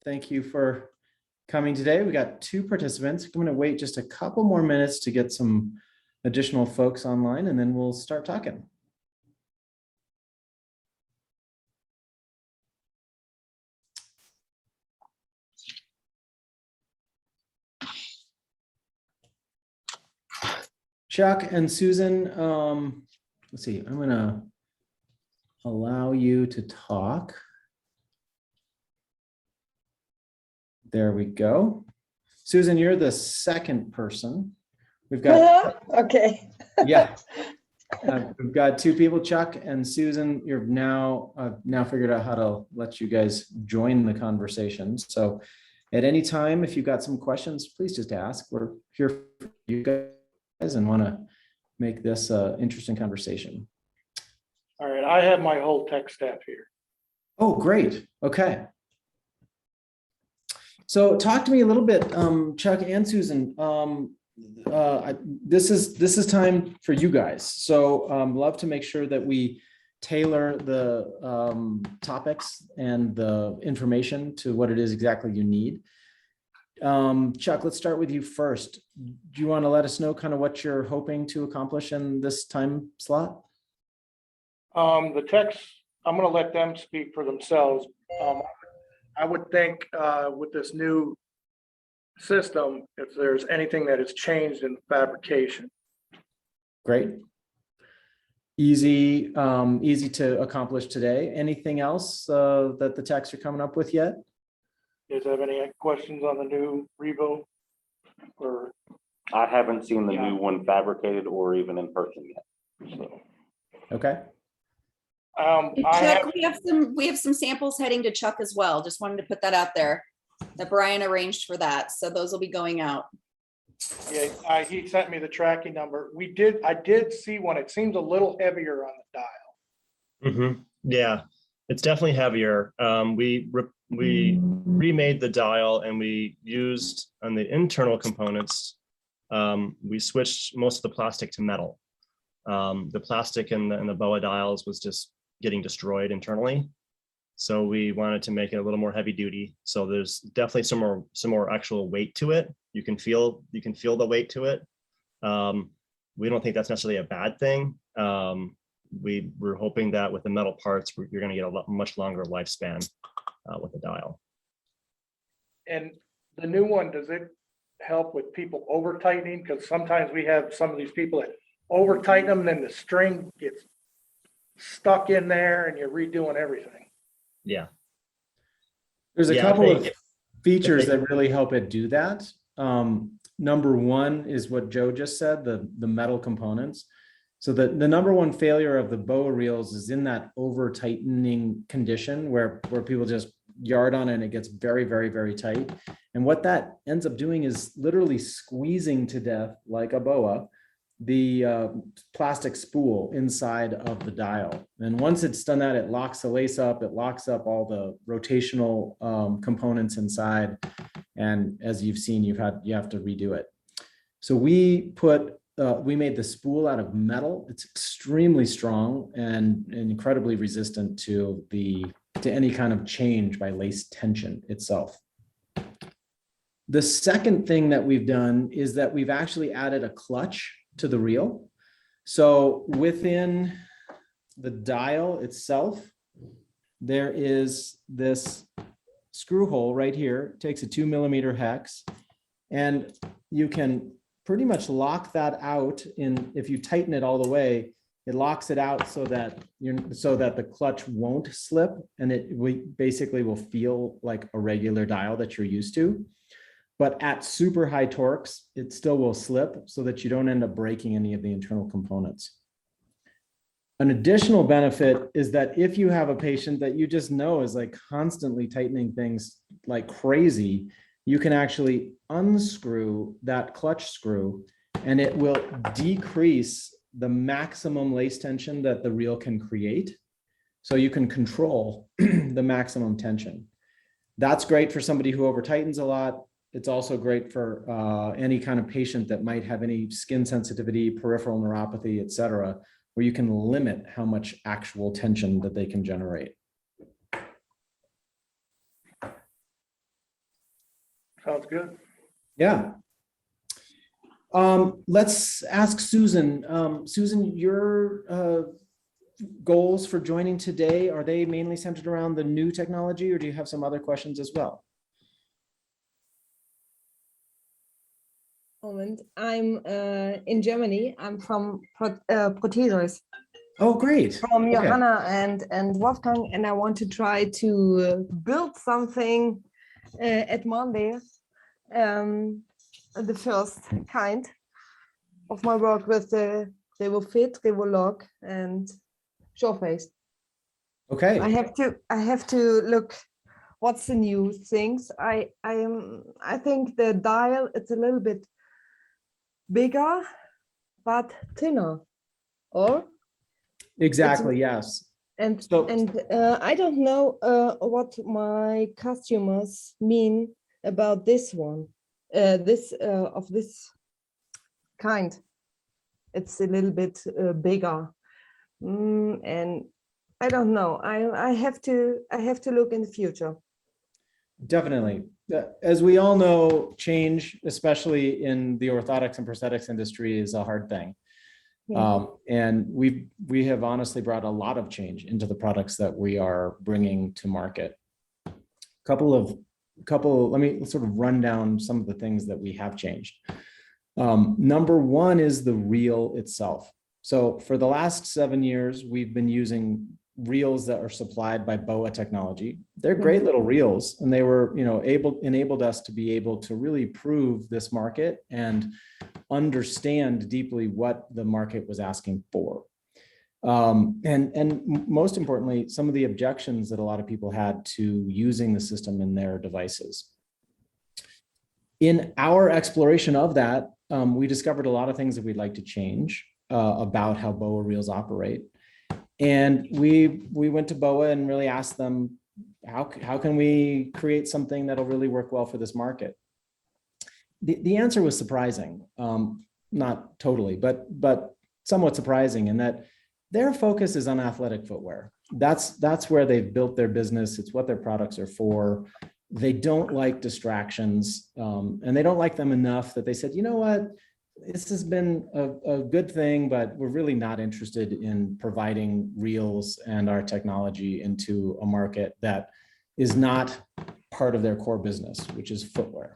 Thank you for coming today. We got 2 participants. I'm going to wait just a couple more minutes to get some additional folks online, and then we'll start talking. Chuck and Susan, let's see, I'm going to allow you to talk. There we go. Susan, you're the second person. We've got okay. Yeah, we've got 2 people, Chuck and Susan. You're now figured out how to let you guys join the conversation. So at any time, if you've got some questions, please just ask. We're here for you guys and want to make this an interesting conversation. All right, I have my whole tech staff here. Oh, great. Okay. So talk to me a little bit, Chuck and Susan. This is time for you guys. So love to make sure that we tailor the topics and the information to what it is exactly you need. Chuck, let's start with you first. Do you want to let us know kind of what you're hoping to accomplish in this time slot? The techs, I'm going to let them speak for themselves. I would think with this new system, if there's anything that has changed in fabrication. Great. Easy to accomplish today. Anything else that the techs are coming up with yet? You guys have any questions on the new Revo? Or I haven't seen the new one fabricated or even in person yet. So. Okay. Chuck, we have some samples heading to Chuck as well. Just wanted to put that out there, that Brian arranged for that. So those will be going out. Yeah, he sent me the tracking number. I did see one. It seems a little heavier on the dial. Mm-hmm. Yeah, it's definitely heavier. We remade the dial and we used on the internal components. We switched most of the plastic to metal. The plastic in the Boa dials was just getting destroyed internally. So we wanted to make it a little more heavy duty. So there's definitely some more actual weight to it. You can feel the weight to it. We don't think that's necessarily a bad thing. We're hoping that with the metal parts, you're going to get a much longer lifespan with the dial. And the new one, does it help with people over tightening? Because sometimes we have some of these people that over tighten them, and then the string gets stuck in there and you're redoing everything. Yeah. There's a couple of features that really help it do that. Number one is what Joe just said, the metal components. So the number one failure of the Boa reels is in that over tightening condition where people just yard on it and it gets very, very, very tight. And what that ends up doing is literally squeezing to death, like a Boa, the plastic spool inside of the dial. And once it's done that, it locks the lace up, it locks up all the rotational components inside. And as you've seen, you have to redo it. So we made the spool out of metal. It's extremely strong and incredibly resistant to any kind of change by lace tension itself. The second thing that we've done is that we've actually added a clutch to the reel. So within the dial itself, there is this screw hole right here. It takes a 2mm hex, and you can pretty much lock that out if you tighten it all the way, it locks it out so that the clutch won't slip, and we basically will feel like a regular dial that you're used to. But at super high torques, it still will slip so that you don't end up breaking any of the internal components. An additional benefit is that if you have a patient that you just know is like constantly tightening things like crazy, you can actually unscrew that clutch screw and it will decrease the maximum lace tension that the reel can create. So you can control the maximum tension. That's great for somebody who over tightens a lot. It's also great for any kind of patient that might have any skin sensitivity, peripheral neuropathy, et cetera, where you can limit how much actual tension that they can generate. Sounds good. Yeah. Let's ask Susan. Susan, your goals for joining today, are they mainly centered around the new technology, or do you have some other questions as well? Moment. I'm in Germany. I'm from Protesos, Oh, great. from Okay. Johanna and Wolfgang, and I want to try to build something at Monday. The first kind of my work with the Revo Fit, Revo Log, and Surface. Okay. I have to look what's the new things. I think the dial, it's a little bit bigger but thinner, or Exactly. Yes. and So- I don't know what my customers mean about this one, this of this kind. It's a little bit bigger, and I don't know. I have to look in the future. Definitely. As we all know, change, especially in the orthotics and prosthetics industry, is a hard thing. Yeah. And we have honestly brought a lot of change into the products that we are bringing to market. Let me sort of run down some of the things that we have changed. Number one is the reel itself. So for the last 7 years, we've been using reels that are supplied by Boa technology. They're great little reels, and they were, enabled us to be able to really prove this market and understand deeply what the market was asking for. And most importantly, some of the objections that a lot of people had to using the system in their devices. In our exploration of that, we discovered a lot of things that we'd like to change about how Boa reels operate. And we went to Boa and really asked them, how can we create something that'll really work well for this market? The answer was surprising, not totally, but somewhat surprising, in that their focus is on athletic footwear. That's where they've built their business. It's what their products are for. They don't like distractions, and they don't like them enough that they said, you know what? This has been a good thing, but we're really not interested in providing reels and our technology into a market that is not part of their core business, which is footwear.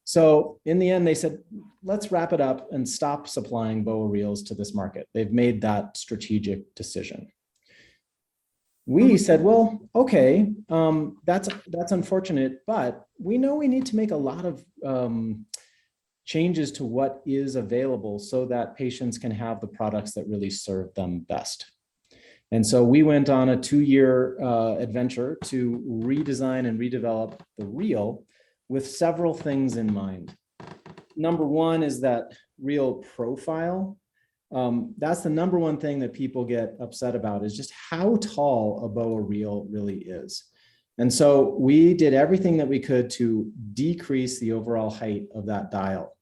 So in the end, they said, let's wrap it up and stop supplying Boa reels to this market. They've made that strategic decision. We said, well, okay, that's unfortunate, but we know we need to make a lot of changes to what is available so that patients can have the products that really serve them best. And so we went on a 2-year adventure to redesign and redevelop the reel with several things in mind. Number one is that reel profile. That's the number one thing that people get upset about, is just how tall a Boa reel really is. And so we did everything that we could to decrease the overall height of that dial.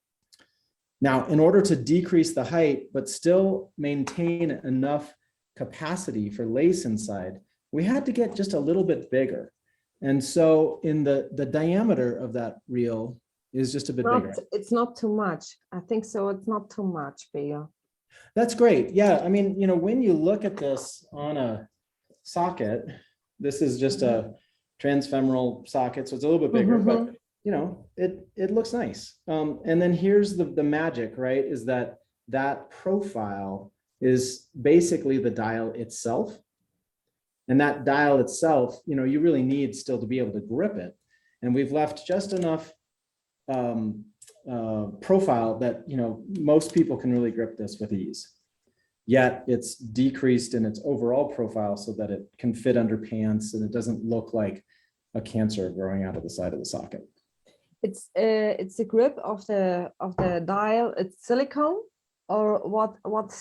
Now, in order to decrease the height, but still maintain enough capacity for lace inside, we had to get just a little bit bigger. And so in the diameter of that reel is just a bit bigger. It's not too much. I think so. It's not too much bigger. That's great. Yeah. I mean, when you look at this on a socket, this is just a transfemoral socket. So it's a little bit bigger, but it looks nice. And then here's the magic, right? Is that profile is basically the dial itself. And that dial itself, you really need still to be able to grip it. And we've left just enough profile that, most people can really grip this with ease. Yet it's decreased in its overall profile so that it can fit under pants and it doesn't look like a cancer growing out of the side of the socket. It's the grip of the dial. It's silicone, or what?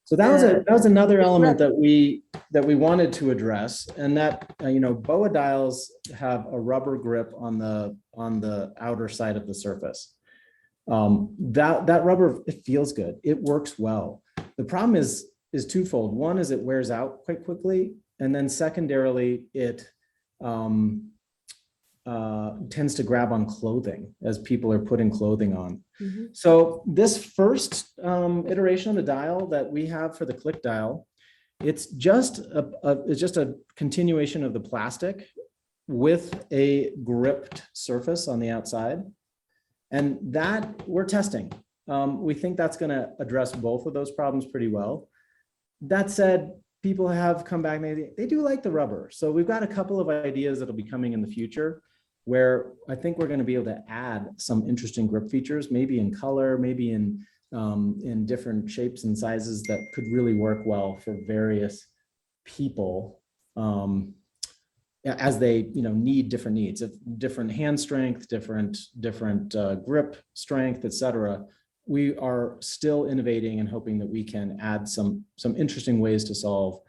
So that was another element that we wanted to address, and that Boa dials have a rubber grip on the outer side of the surface. That rubber, it feels good. It works well. The problem is twofold. One is it wears out quite quickly, and then secondarily, tends to grab on clothing as people are putting clothing on. Mhm. So this first iteration of the dial that we have for the click dial, it's just a continuation of the plastic with a gripped surface on the outside. And that we're testing. We think that's going to address both of those problems pretty well. That said, people have come back, they do like the rubber. So we've got a couple of ideas that'll be coming in the future where I think we're going to be able to add some interesting grip features, maybe in color, maybe in different shapes and sizes that could really work well for various people as they need different needs of different hand strength, different grip strength, etc. We are still innovating and hoping that we can add some interesting ways to solve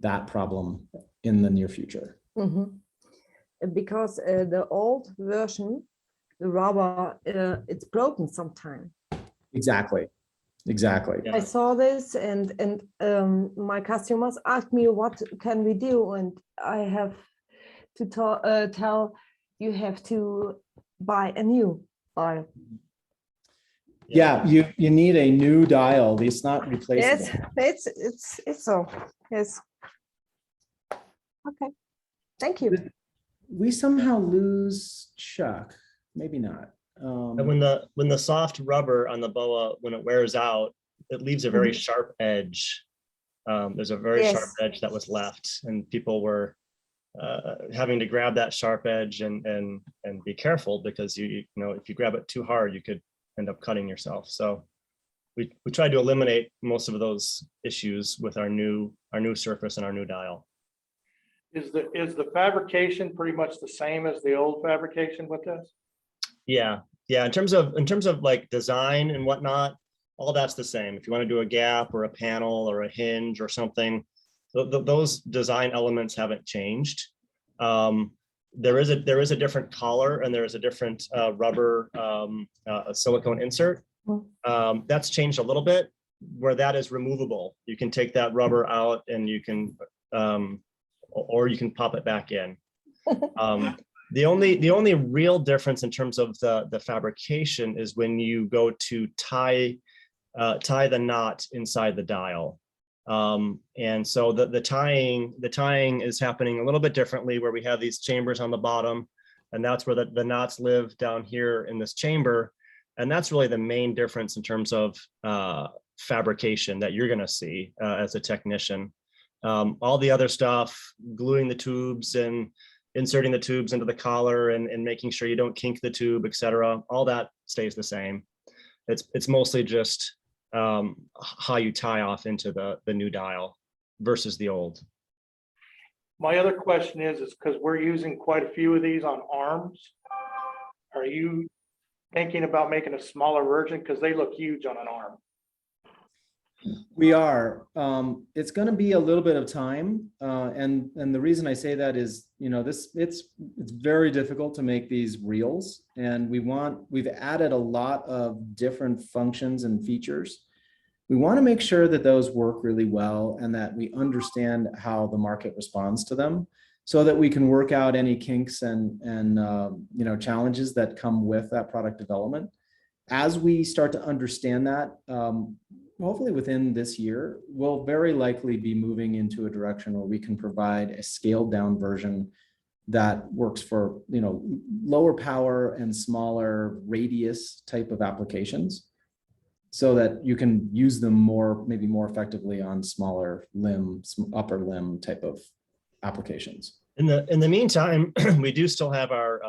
that problem in the near future. Mhm. Because the old version, the rubber, it's broken sometime. Exactly. I saw this, and my customers asked me, what can we do? And I have to tell you have to buy a new dial. Yeah, you need a new dial. It's not replaceable. Yes, it's so. Yes. Okay. Thank you. We somehow lose Chuck. Maybe not. And when the soft rubber on the boa, when it wears out, it leaves a very sharp edge. There's a very sharp edge that was left, and people were having to grab that sharp edge and be careful, because you know, if you grab it too hard, you could end up cutting yourself. So we tried to eliminate most of those issues with our new surface and our new dial. Is the fabrication pretty much the same as the old fabrication with this? Yeah. In terms of like design and whatnot, all that's the same. If you want to do a gap or a panel or a hinge or something, those design elements haven't changed. There is a different collar, and there is a different rubber silicone insert. That's changed a little bit, where that is removable. You can take that rubber out, and you can or you can pop it back in. The only real difference in terms of the fabrication is when you go to tie the knot inside the dial. And so the tying is happening a little bit differently, where we have these chambers on the bottom, and that's where the knots live down here in this chamber. And that's really the main difference in terms of fabrication that you're going to see as a technician. All the other stuff, gluing the tubes and inserting the tubes into the collar and making sure you don't kink the tube, etc., all that stays the same. It's mostly just how you tie off into the new dial versus the old. My other question is because we're using quite a few of these on arms, are you thinking about making a smaller version? Because they look huge on an arm. We are. It's going to be a little bit of time, and the reason I say that is, it's very difficult to make these reels, and we've added a lot of different functions and features. We want to make sure that those work really well, and that we understand how the market responds to them, so that we can work out any kinks and challenges that come with that product development. As we start to understand that, hopefully within this year, we'll very likely be moving into a direction where we can provide a scaled down version that works for lower power and smaller radius type of applications, so that you can use them maybe more effectively on smaller upper limb type of applications. In the meantime, we do still have our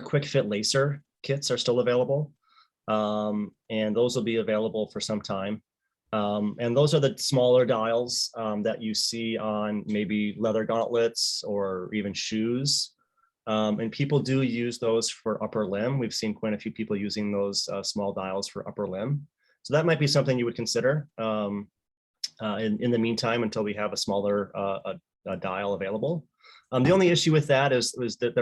quick fit lacer kits are still available. And those will be available for some time. And those are the smaller dials that you see on maybe leather gauntlets or even shoes. And people do use those for upper limb. We've seen quite a few people using those small dials for upper limb. So that might be something you would consider in the meantime, until we have a smaller dial available. The only issue with that is that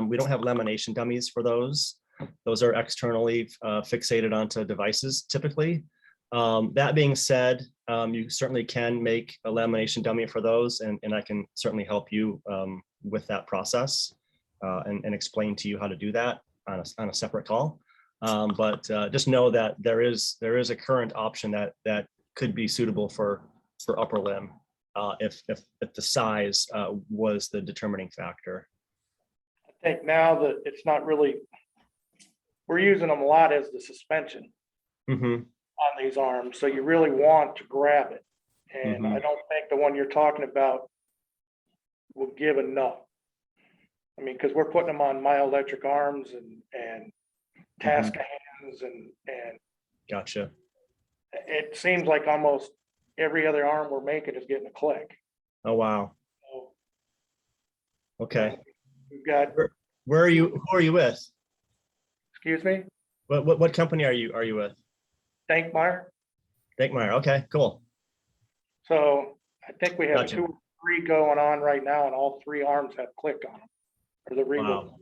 we don't have lamination dummies for those. Those are externally fixated onto devices typically. That being said, you certainly can make a lamination dummy for those, and I can certainly help you with that process. and explain to you how to do that on a separate call. But just know that there is a current option that could be suitable for upper limb if the size was the determining factor. I think now that it's not really, we're using them a lot as the suspension Mm-hmm. on these arms, so you really want to grab it. And Mhm. I don't think the one you're talking about will give enough. I mean, because we're putting them on my electric arms and task hands and Gotcha. it seems like almost every other arm we're making is getting a click. Oh, wow. So Okay. we've got, Where are you? Who are you with? excuse me, What company are you with? Dankmeyer. Dankmeyer. Okay, cool. So I think we have Gotcha. 2 or 3 going on right now, and all 3 arms have click on them. Or the Revo. Wow.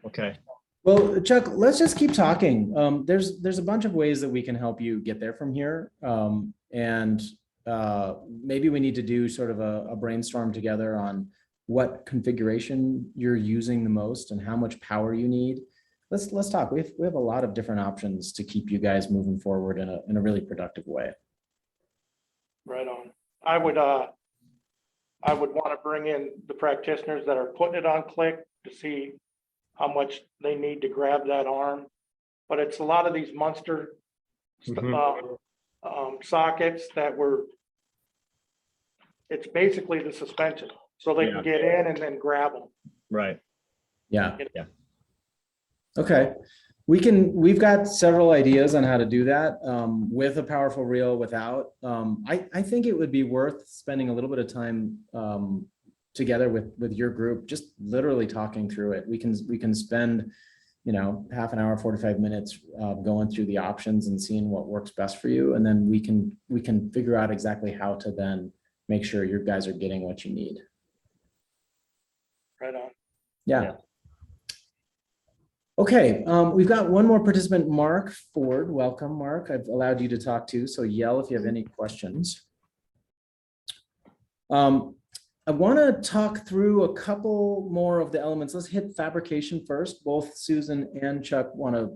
Okay. Well, Chuck, let's just keep talking. There's a bunch of ways that we can help you get there from here. And maybe we need to do sort of a brainstorm together on what configuration you're using the most and how much power you need. Let's talk. We have a lot of different options to keep you guys moving forward in a really productive way. Right on. I would want to bring in the practitioners that are putting it on click to see how much they need to grab that arm. But it's a lot of these monster sockets that it's basically the suspension. So they Yeah. can get in and then grab them. Right. Yeah. Yeah. Okay. We've got several ideas on how to do that with a powerful reel, without. I think it would be worth spending a little bit of time together with your group, just literally talking through it. We can spend, half an hour, 45 minutes going through the options and seeing what works best for you. And then we can figure out exactly how to then make sure your guys are getting what you need. Right on. Yeah. Okay, we've got one more participant, Mark Ford. Welcome, Mark. I've allowed you to talk too, so yell if you have any questions. I want to talk through a couple more of the elements. Let's hit fabrication first. Both Susan and Chuck want to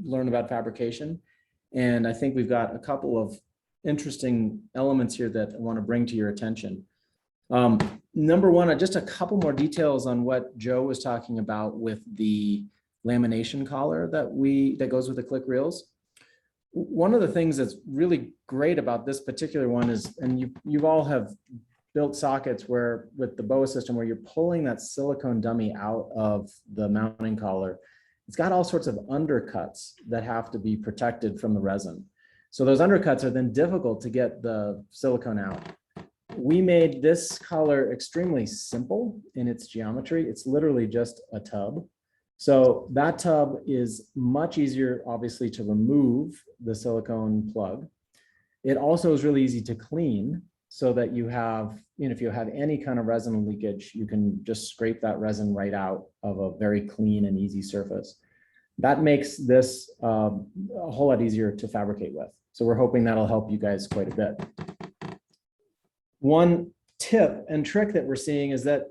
learn about fabrication. And I think we've got a couple of interesting elements here that I want to bring to your attention. Number one, just a couple more details on what Joe was talking about with the lamination collar that goes with the click reels. One of the things that's really great about this particular one is, and you all have built sockets where with the Boa system where you're pulling that silicone dummy out of the mounting collar, it's got all sorts of undercuts that have to be protected from the resin. So those undercuts are then difficult to get the silicone out. We made this collar extremely simple in its geometry. It's literally just a tub. So that tub is much easier, obviously, to remove the silicone plug. It also is really easy to clean so that you have, if you have any kind of resin leakage, you can just scrape that resin right out of a very clean and easy surface. That makes this a whole lot easier to fabricate with. So we're hoping that'll help you guys quite a bit. One tip and trick that we're seeing is that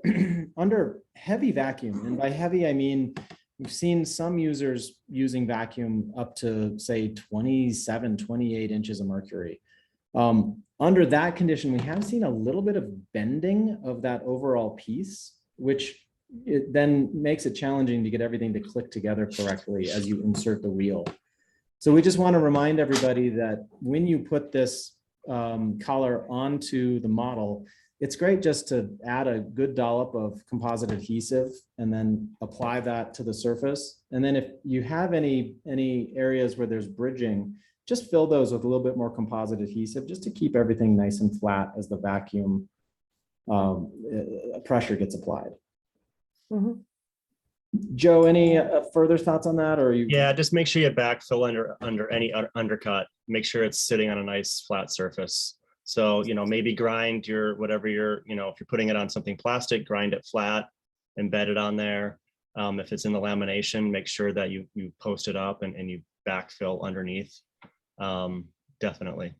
under heavy vacuum, and by heavy, I mean, we've seen some users using vacuum up to say 27, 28 inches of mercury. Under that condition, we have seen a little bit of bending of that overall piece, which it then makes it challenging to get everything to click together correctly as you insert the reel. So we just want to remind everybody that when you put this collar onto the model, it's great just to add a good dollop of composite adhesive and then apply that to the surface. And then if you have any areas where there's bridging, just fill those with a little bit more composite adhesive just to keep everything nice and flat as the vacuum pressure gets applied. Mhm. Joe, any further thoughts on that, or are you? Yeah, just make sure you backfill under any undercut. Make sure it's sitting on a nice flat surface. So, maybe grind your, whatever if you're putting it on something plastic, grind it flat, embed it on there. If it's in the lamination, make sure that you post it up and you backfill underneath. Definitely.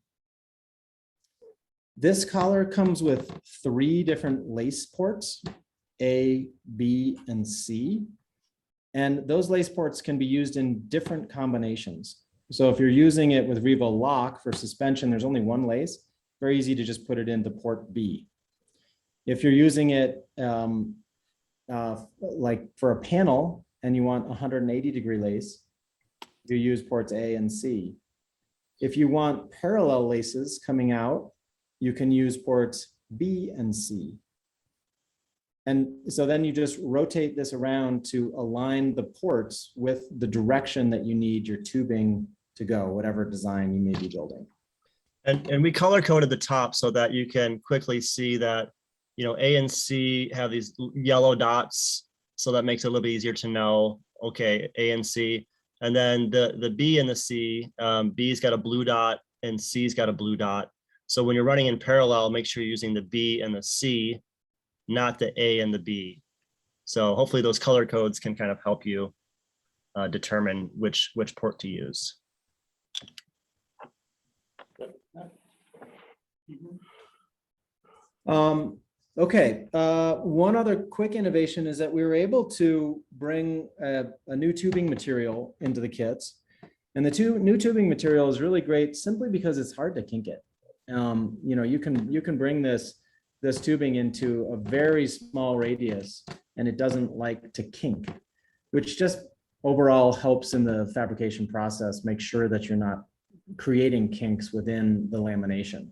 This collar comes with 3 different lace ports. A, B, and C. And those lace ports can be used in different combinations. So if you're using it with Revo lock for suspension, there's only one lace, very easy to just put it into port B. If you're using it like for a panel and you want 180-degree lace, you use ports A and C. If you want parallel laces coming out, you can use ports B and C. And so then you just rotate this around to align the ports with the direction that you need your tubing to go, whatever design you may be building. And we color coded the top so that you can quickly see that, you know, A and C have these yellow dots. So that makes it a little bit easier to know, okay, A and C. And then the B and the C, B's got a blue dot and C's got a blue dot. So when you're running in parallel, make sure you're using the B and the C, not the A and the B. So hopefully those color codes can kind of help you determine which port to use. Okay, one other quick innovation is that we were able to bring a new tubing material into the kits. And the new tubing material is really great simply because it's hard to kink it. You know, you can bring this tubing into a very small radius and it doesn't like to kink, which just overall helps in the fabrication process, make sure that you're not creating kinks within the lamination.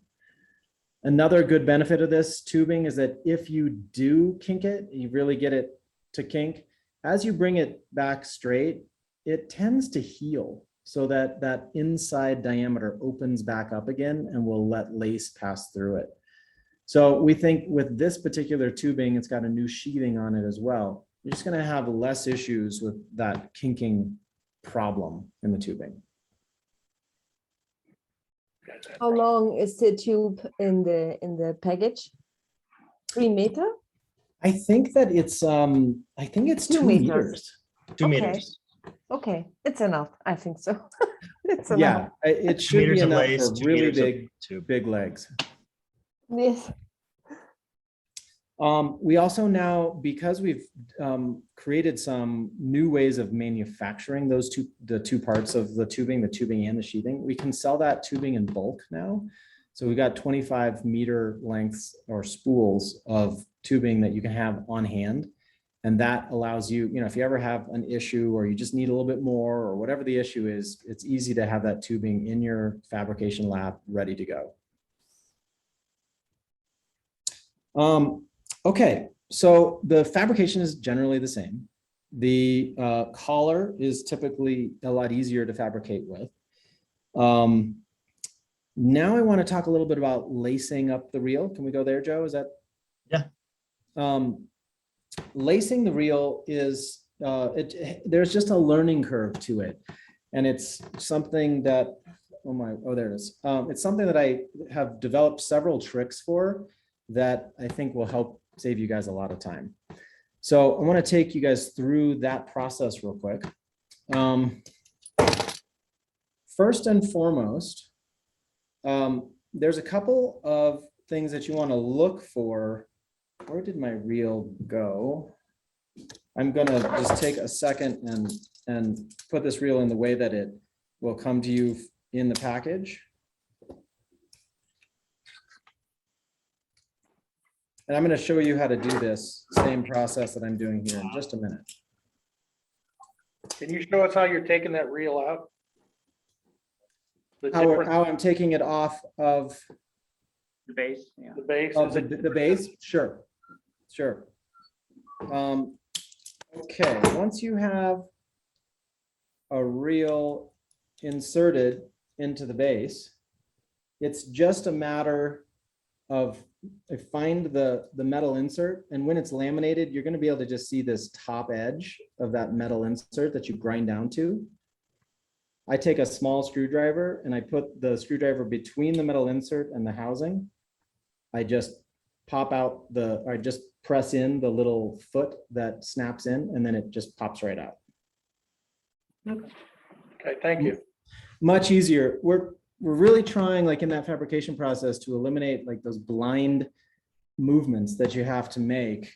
Another good benefit of this tubing is that if you do kink it, you really get it to kink, as you bring it back straight, it tends to heal so that that inside diameter opens back up again and will let lace pass through it. So we think with this particular tubing, it's got a new sheathing on it as well. You're just going to have less issues with that kinking problem in the tubing. How long is the tube in the package? 3 meter? I think that it's I think it's 2 meters. 2 Okay. meters. Okay, it's enough. I think so. It's enough. Yeah, it should be Meters of enough lace, for 2 really meters of big, tube. big legs. Yes. We also now, because we've created some new ways of manufacturing the two parts of the tubing and the sheathing, we can sell that tubing in bulk now. So we've got 25-meter lengths or spools of tubing that you can have on hand. And that allows you, you know, if you ever have an issue or you just need a little bit more or whatever the issue is, it's easy to have that tubing in your fabrication lab ready to go. Okay, so the fabrication is generally the same. The collar is typically a lot easier to fabricate with. Now I want to talk a little bit about lacing up the reel. Can we go there, Joe? Is that? Yeah. Lacing the reel is, there's just a learning curve to it. And it's something that, there it is. It's something that I have developed several tricks for that I think will help save you guys a lot of time. So I want to take you guys through that process real quick. First and foremost, there's a couple of things that you want to look for. Where did my reel go? I'm gonna just take a second and put this reel in the way that it will come to you in the package. And I'm going to show you how to do this same process that I'm doing here in just a minute. Can you show us how you're taking that reel out? The How I'm taking it off of The base, yeah. the base? Oh, is it- the base? Sure. Okay, once you have a reel inserted into the base, it's just a matter of find the metal insert, and when it's laminated, you're going to be able to just see this top edge of that metal insert that you grind down to. I take a small screwdriver and I put the screwdriver between the metal insert and the housing. I just I just press in the little foot that snaps in, and then it just pops right out. Okay, thank you. Much easier. We're really trying, like in that fabrication process, to eliminate like those blind movements that you have to make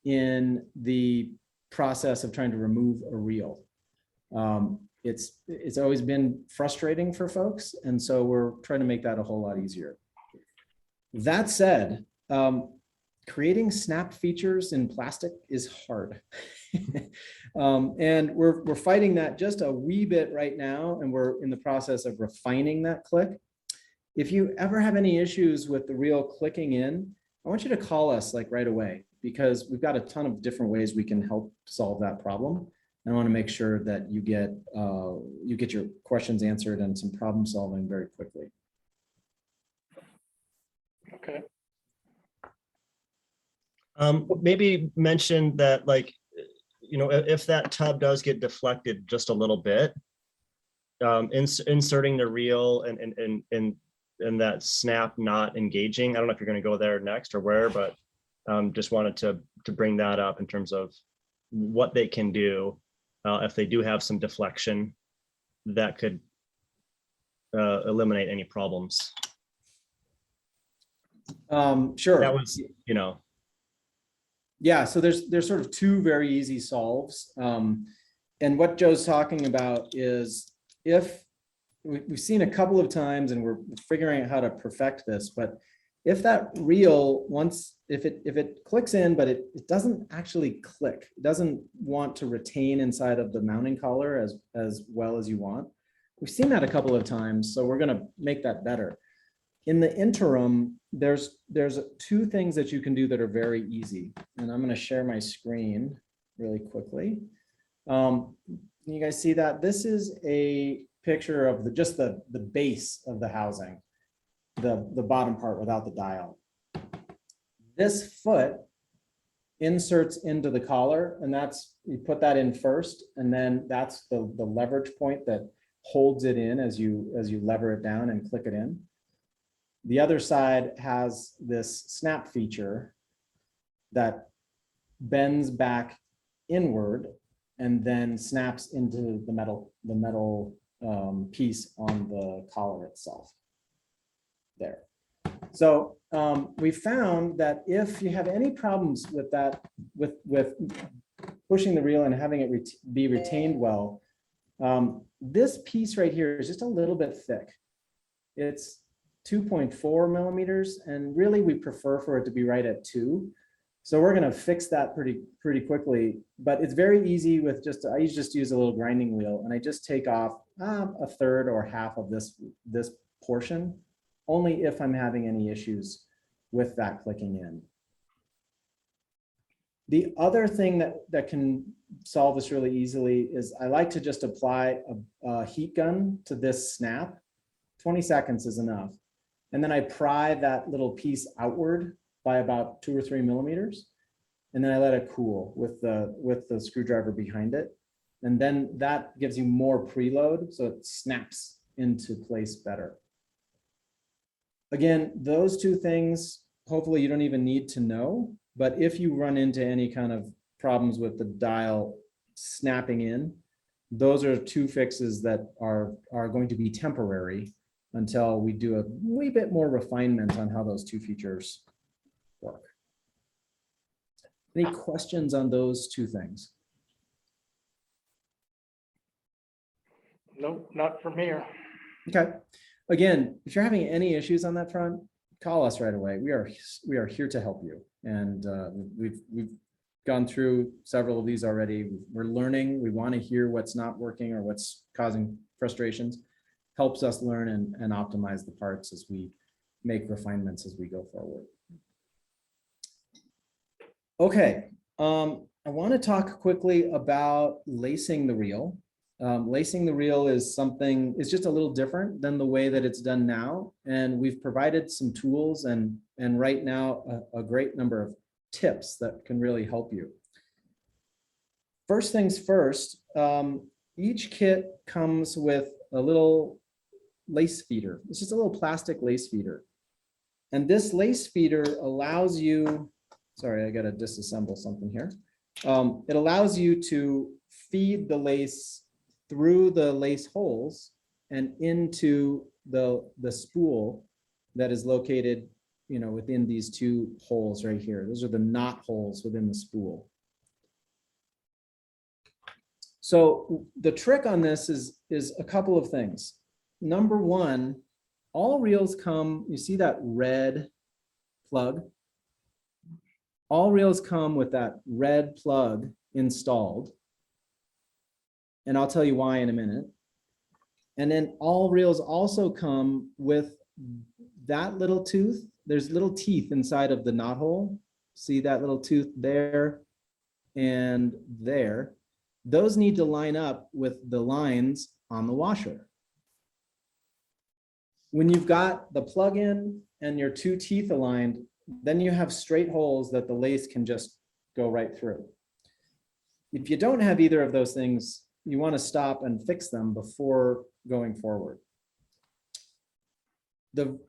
in the process of trying to remove a reel. It's always been frustrating for folks, and so we're trying to make that a whole lot easier. That said, creating snap features in plastic is hard. And we're fighting that just a wee bit right now, and we're in the process of refining that click. If you ever have any issues with the reel clicking in, I want you to call us like right away, because we've got a ton of different ways we can help solve that problem. And I want to make sure that you get your questions answered and some problem solving very quickly. Okay. Maybe mention that, like, you know, if that tub does get deflected just a little bit, inserting the reel and that snap not engaging. I don't know if you're going to go there next or where, but just wanted to bring that up in terms of what they can do if they do have some deflection that could eliminate any problems. Sure. That was, you know. Yeah, so there's sort of two very easy solves. And what Joe's talking about is, if we've seen a couple of times and we're figuring out how to perfect this, but if that reel, if it clicks in, but it doesn't actually click, it doesn't want to retain inside of the mounting collar as well as you want. We've seen that a couple of times, so we're gonna make that better. In the interim, there's two things that you can do that are very easy. And I'm gonna share my screen really quickly. Can you guys see that? This is a picture of just the base of the housing, the bottom part without the dial. This foot inserts into the collar, and you put that in first, and then that's the leverage point that holds it in as you lever it down and click it in. The other side has this snap feature that bends back inward and then snaps into the metal piece on the collar itself. There. So we found that if you have any problems with that, with pushing the reel and having it be retained well, this piece right here is just a little bit thick. It's 2.4 millimeters, and really we prefer for it to be right at 2. So we're going to fix that pretty quickly, but it's very easy with I just use a little grinding wheel, and I just take off a third or half of this portion, only if I'm having any issues with that clicking in. The other thing that can solve this really easily is I like to just apply a heat gun to this snap. 20 seconds is enough. And then I pry that little piece outward by about 2 or 3 millimeters. And then I let it cool with the screwdriver behind it. And then that gives you more preload, so it snaps into place better. Again, those two things, hopefully you don't even need to know, but if you run into any kind of problems with the dial snapping in, those are two fixes that are going to be temporary until we do a wee bit more refinement on how those two features work. Any questions on those two things? Nope, not from here. Okay. Again, if you're having any issues on that front, call us right away. We are here to help you. And we've gone through several of these already. We're learning. We want to hear what's not working or what's causing frustrations. Helps us learn and optimize the parts as we make refinements as we go forward. Okay, I want to talk quickly about lacing the reel. Lacing the reel is just a little different than the way that it's done now. And we've provided some tools and right now a great number of tips that can really help you. First things first, each kit comes with a little lace feeder. It's just a little plastic lace feeder. And this lace feeder allows you, sorry, I got to disassemble something here. It allows you to feed the lace through the lace holes and into the spool that is located within these two holes right here. Those are the knot holes within the spool. So the trick on this is a couple of things. Number one, all reels come, you see that red plug? All reels come with that red plug installed. And I'll tell you why in a minute. And then all reels also come with that little tooth. There's little teeth inside of the knot hole. See that little tooth there and there. Those need to line up with the lines on the washer. When you've got the plug-in and your two teeth aligned, then you have straight holes that the lace can just go right through. If you don't have either of those things, you want to stop and fix them before going forward. The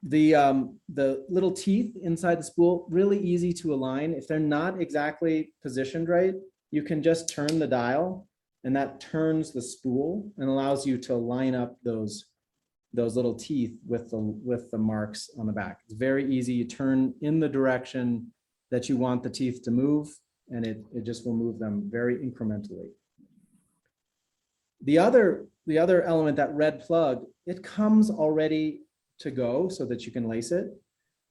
little teeth inside the spool, really easy to align. If they're not exactly positioned right, you can just turn the dial and that turns the spool and allows you to line up those little teeth with the marks on the back. It's very easy. You turn in the direction that you want the teeth to move, and it just will move them very incrementally. The other element, that red plug, it comes already to go so that you can lace it.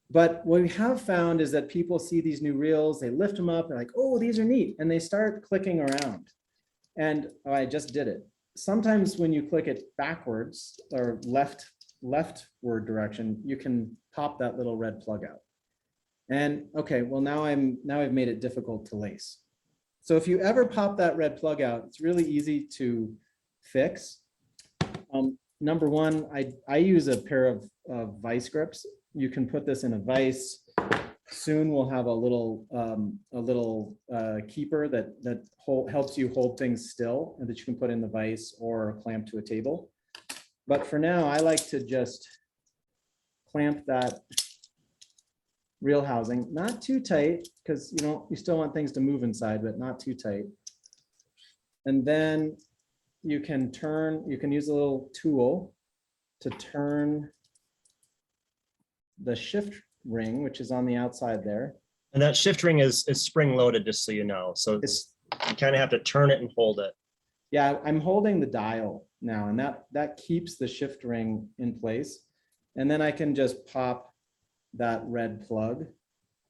But what we have found is that people see these new reels, they lift them up, they're like, oh, these are neat, and they start clicking around. And oh, I just did it. Sometimes when you click it backwards or leftward direction, you can pop that little red plug out. And okay, well now I've made it difficult to lace. So if you ever pop that red plug out, it's really easy to fix. Number one, I use a pair of vice grips. You can put this in a vise. Soon we'll have a little keeper that helps you hold things still and that you can put in the vise or clamp to a table. But for now, I like to just clamp that reel housing, not too tight, because you still want things to move inside, but not too tight. And then you can use a little tool to turn the shift ring, which is on the outside there. And that shift ring is spring loaded, just so you know. So you kind of have to turn it and hold it. Yeah, I'm holding the dial now, and that keeps the shift ring in place. And then I can just pop that red plug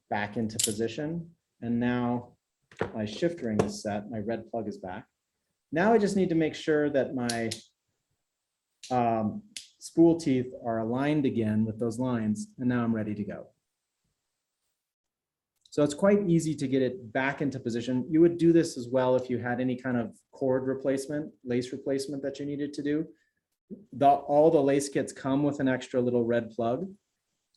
back into position. And now my shift ring is set, my red plug is back. Now I just need to make sure that my spool teeth are aligned again with those lines, and now I'm ready to go. So it's quite easy to get it back into position. You would do this as well if you had any kind of cord replacement, lace replacement that you needed to do. All the lace kits come with an extra little red plug,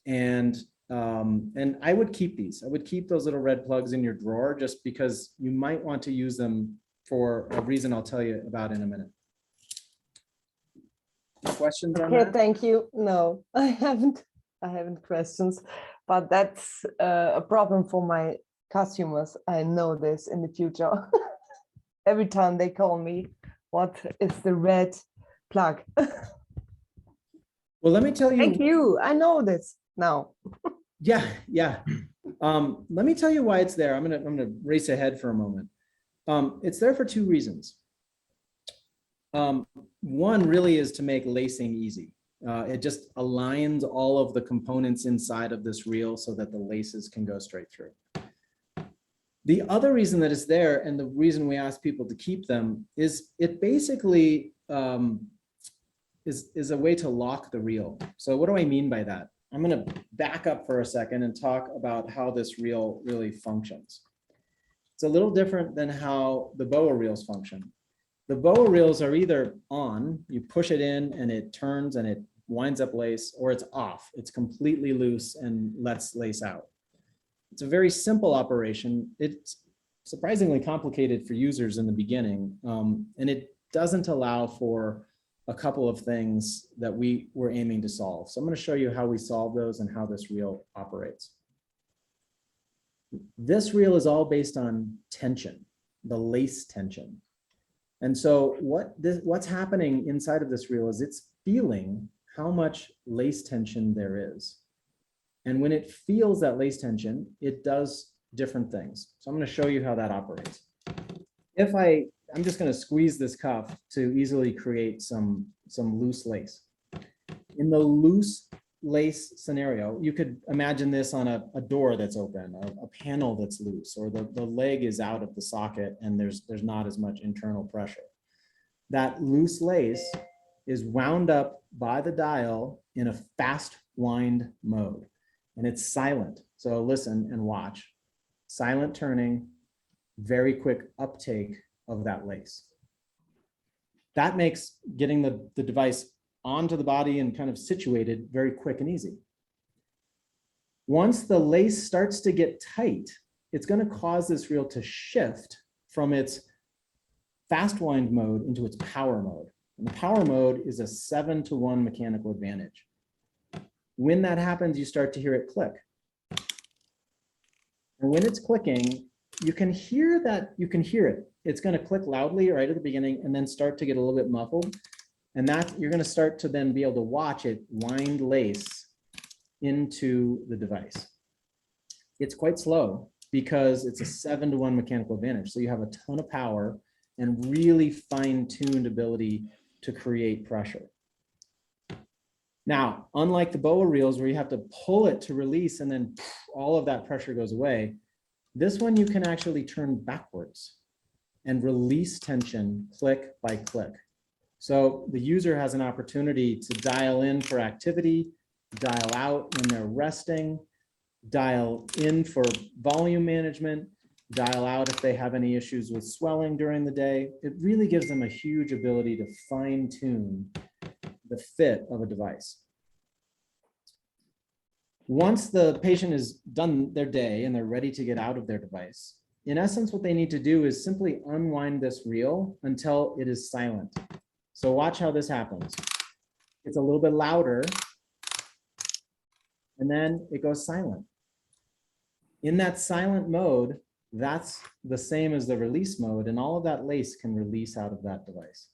and I would keep these. I would keep those little red plugs in your drawer just because you might want to use them for a reason I'll tell you about in a minute. Questions on Okay, that? thank you. No, I haven't questions, but that's a problem for my customers. I know this in the future. Every time they call me, what is the red plug? Well, let me tell you. Thank you. I know this now. Yeah. Let me tell you why it's there. I'm gonna race ahead for a moment. It's there for two reasons. One really is to make lacing easy. It just aligns all of the components inside of this reel so that the laces can go straight through. The other reason that it's there, and the reason we ask people to keep them, is it basically is a way to lock the reel. So what do I mean by that? I'm going to back up for a second and talk about how this reel really functions. It's a little different than how the Boa reels function. The Boa reels are either on, you push it in and it turns and it winds up lace, or it's off. It's completely loose and lets lace out. It's a very simple operation. It's surprisingly complicated for users in the beginning, and it doesn't allow for a couple of things that we were aiming to solve. So I'm going to show you how we solve those and how this reel operates. This reel is all based on tension, the lace tension. And so what's happening inside of this reel is it's feeling how much lace tension there is. And when it feels that lace tension, it does different things. So I'm going to show you how that operates. If I'm just going to squeeze this cuff to easily create some loose lace. In the loose lace scenario, you could imagine this on a door that's open, a panel that's loose, or the leg is out of the socket and there's not as much internal pressure. That loose lace is wound up by the dial in a fast wind mode, and it's silent. So listen and watch. Silent turning, very quick uptake of that lace. That makes getting the device onto the body and kind of situated very quick and easy. Once the lace starts to get tight, it's going to cause this reel to shift from its fast wind mode into its power mode. And the power mode is a 7-to-1 mechanical advantage. When that happens, you start to hear it click. And when it's clicking, you can hear it. It's going to click loudly right at the beginning and then start to get a little bit muffled. And that you're going to start to then be able to watch it wind lace into the device. It's quite slow because it's a 7-to-1 mechanical advantage. So you have a ton of power and really fine-tuned ability to create pressure. Now, unlike the BOA reels where you have to pull it to release and then all of that pressure goes away, this one you can actually turn backwards and release tension click by click. So the user has an opportunity to dial in for activity, dial out when they're resting, dial in for volume management, dial out if they have any issues with swelling during the day. It really gives them a huge ability to fine tune the fit of a device. Once the patient is done their day and they're ready to get out of their device, in essence, what they need to do is simply unwind this reel until it is silent. So watch how this happens. It's a little bit louder, and then it goes silent. In that silent mode, that's the same as the release mode, and all of that lace can release out of that device.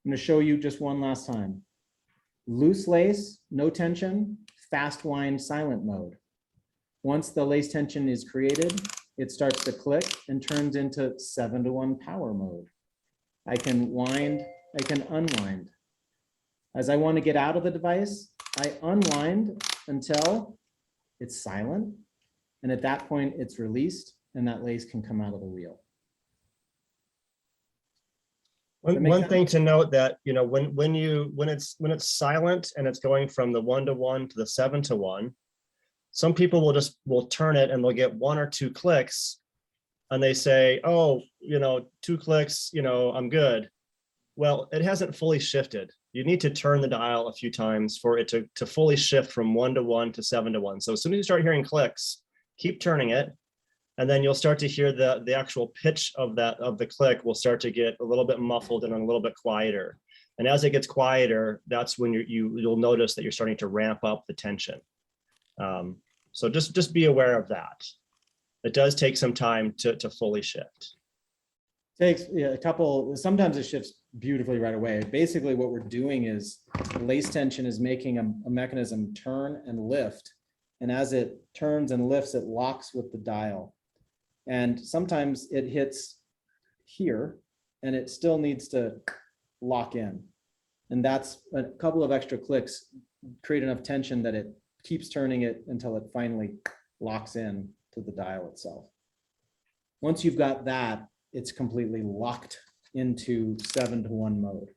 I'm going to show you just one last time. Loose lace, no tension, fast wind, silent mode. Once the lace tension is created, it starts to click and turns into 7-to-1 power mode. I can wind, I can unwind. As I want to get out of the device, I unwind until it's silent. And at that point, it's released and that lace can come out of the reel. One thing to note that, you know, when it's silent and it's going from the 1-to-1 to the 7-to-1, some people will turn it and they'll get 1 or 2 clicks and they say, oh, you know, 2 clicks, you know, I'm good. Well, it hasn't fully shifted. You need to turn the dial a few times for it to fully shift from 1-to-1 to 7-to-1. So as soon as you start hearing clicks, keep turning it. And then you'll start to hear the actual pitch of the click will start to get a little bit muffled and a little bit quieter. And as it gets quieter, that's when you'll notice that you're starting to ramp up the tension. So just be aware of that. It does take some time to fully shift. Takes a couple, sometimes it shifts beautifully right away. Basically what we're doing is lace tension is making a mechanism turn and lift. And as it turns and lifts, it locks with the dial. And sometimes it hits here and it still needs to lock in. And that's a couple of extra clicks create enough tension that it keeps turning it until it finally locks in to the dial itself. Once you've got that, it's completely locked into 7-to-1 mode.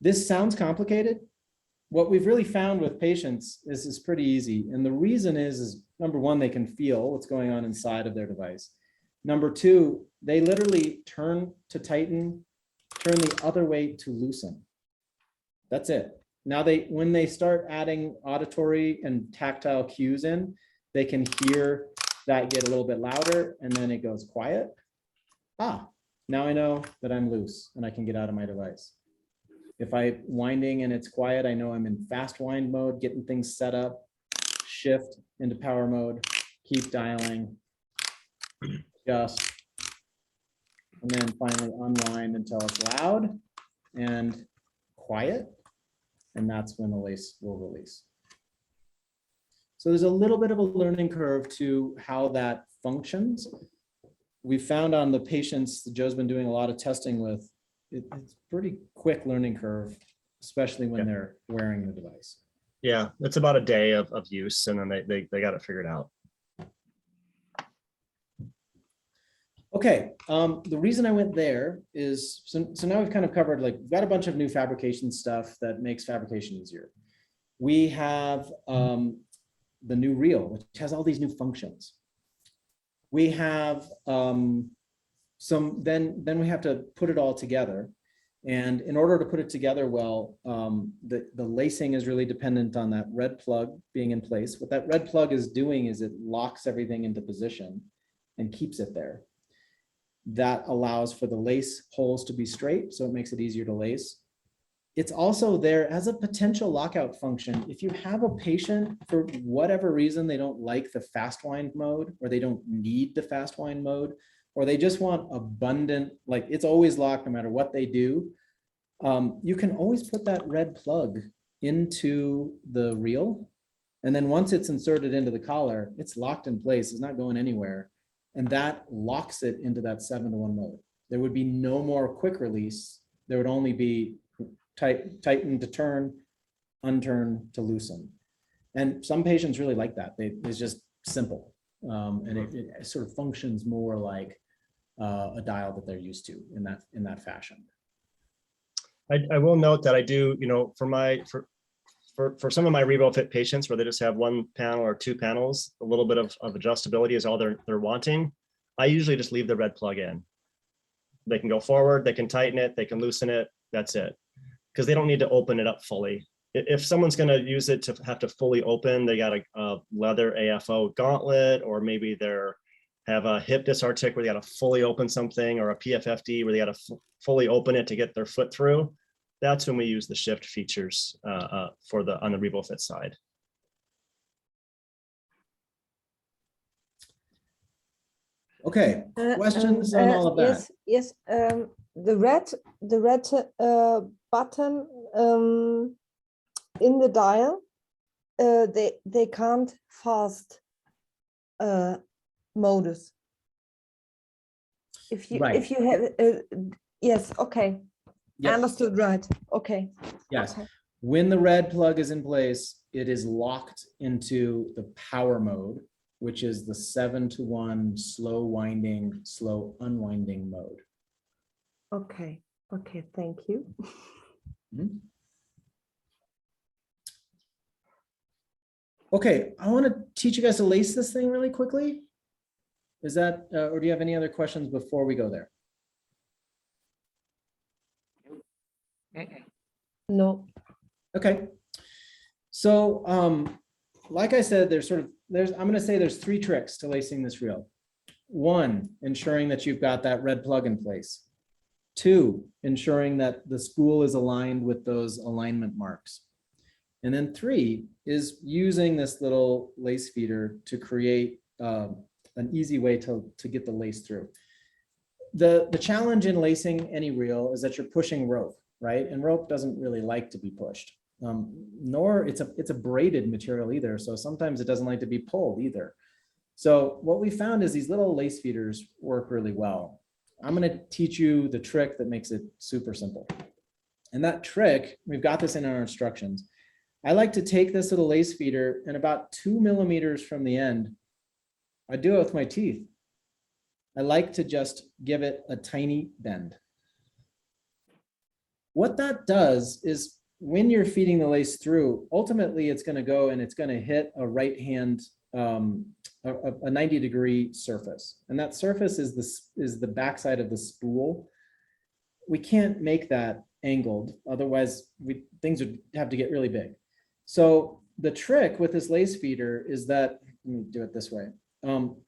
This sounds complicated. What we've really found with patients is pretty easy. And the reason is number one, they can feel what's going on inside of their device. Number two, they literally turn to tighten, turn the other way to loosen. That's it. Now when they start adding auditory and tactile cues in, they can hear that get a little bit louder and then it goes quiet. Ah, now I know that I'm loose and I can get out of my device. If I'm winding and it's quiet, I know I'm in fast wind mode, getting things set up, shift into power mode, keep dialing, adjust, and then finally unwind until it's loud and quiet. and that's when the lace will release. So there's a little bit of a learning curve to how that functions. We found on the patients that Joe's been doing a lot of testing with, it's pretty quick learning curve, especially when they're wearing the device. Yeah, it's about a day of use, and then they got it figured out. Okay, the reason I went there is, so now we've kind of covered, like, we've got a bunch of new fabrication stuff that makes fabrication easier. We have the new reel, which has all these new functions. We have then we have to put it all together. And in order to put it together well, the lacing is really dependent on that red plug being in place. What that red plug is doing is it locks everything into position and keeps it there. That allows for the lace holes to be straight, so it makes it easier to lace. It's also there as a potential lockout function. If you have a patient, for whatever reason, they don't like the fast wind mode, or they don't need the fast wind mode, or they just want abundant, like it's always locked no matter what they do, you can always put that red plug into the reel. And then once it's inserted into the collar, it's locked in place, it's not going anywhere. And that locks it into that 7-to-1 mode. There would be no more quick release. There would only be tighten to turn, unturn to loosen. And some patients really like that. It's just simple. And it sort of functions more like a dial that they're used to in that fashion. I will note that I do, for some of my Revo Fit patients where they just have one panel or two panels, a little bit of adjustability is all they're wanting. I usually just leave the red plug in. They can go forward, they can tighten it, they can loosen it, that's it. Because they don't need to open it up fully. If someone's going to use it to have to fully open, they got a leather AFO gauntlet, or maybe they're have a hip disc artic where they got to fully open something, or a PFFD where they got to fully open it to get their foot through. That's when we use the shift features on the Revo Fit side. Okay, questions on all of that? Yes. The red button in the dial, they can't fast modus. If you have yes, okay. Yes. Understood, right? Okay. Yes. Okay. When the red plug is in place, it is locked into the power mode, which is the 7-to-1 slow winding, slow unwinding mode. Okay. Okay. Thank you. Mm-hmm. Okay, I want to teach you guys to lace this thing really quickly. Is that, or do you have any other questions before we go there? No. Okay. So, like I said, I'm going to say there's 3 tricks to lacing this reel. 1, ensuring that you've got that red plug in place. 2, ensuring that the spool is aligned with those alignment marks. And then 3 is using this little lace feeder to create an easy way to get the lace through. The challenge in lacing any reel is that you're pushing rope, right? And rope doesn't really like to be pushed, nor it's a braided material either. So sometimes it doesn't like to be pulled either. So what we found is these little lace feeders work really well. I'm going to teach you the trick that makes it super simple. And that trick, we've got this in our instructions. I like to take this little lace feeder, and about 2 millimeters from the end, I do it with my teeth. I like to just give it a tiny bend. What that does is when you're feeding the lace through, ultimately it's going to go and it's going to hit a right hand, a 90-degree surface. And that surface is the backside of the spool. We can't make that angled, otherwise things would have to get really big. So the trick with this lace feeder is that, let me do it this way.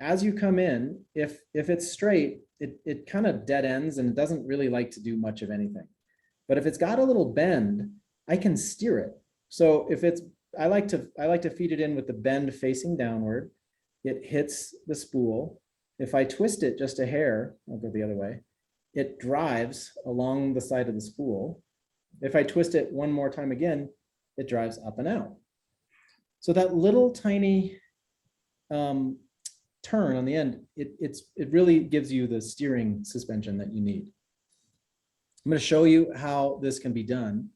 As you come in, if it's straight, it kind of dead ends and it doesn't really like to do much of anything. But if it's got a little bend, I can steer it. So if it's, I like to feed it in with the bend facing downward. It hits the spool. If I twist it just a hair, I'll go the other way, it drives along the side of the spool. If I twist it one more time again, it drives up and out. So that little tiny turn on the end, it really gives you the steering suspension that you need. I'm going to show you how this can be done.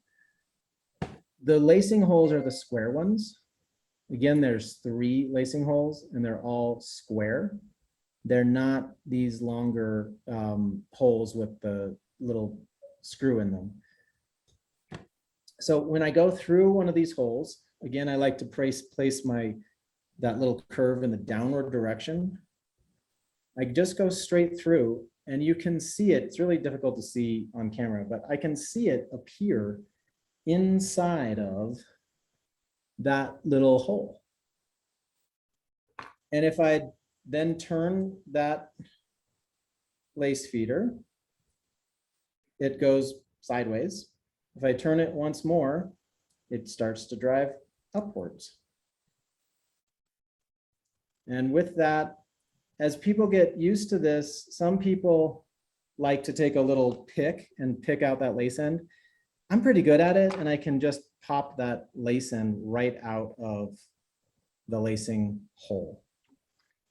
The lacing holes are the square ones. Again, there's 3 lacing holes and they're all square. They're not these longer holes with the little screw in them. So when I go through one of these holes, again, I like to place that little curve in the downward direction. I just go straight through and you can see it. It's really difficult to see on camera, but I can see it appear inside of that little hole. And if I then turn that lace feeder, it goes sideways. If I turn it once more, it starts to drive upwards. And with that, as people get used to this, some people like to take a little pick and pick out that lace end. I'm pretty good at it, and I can just pop that lace end right out of the lacing hole.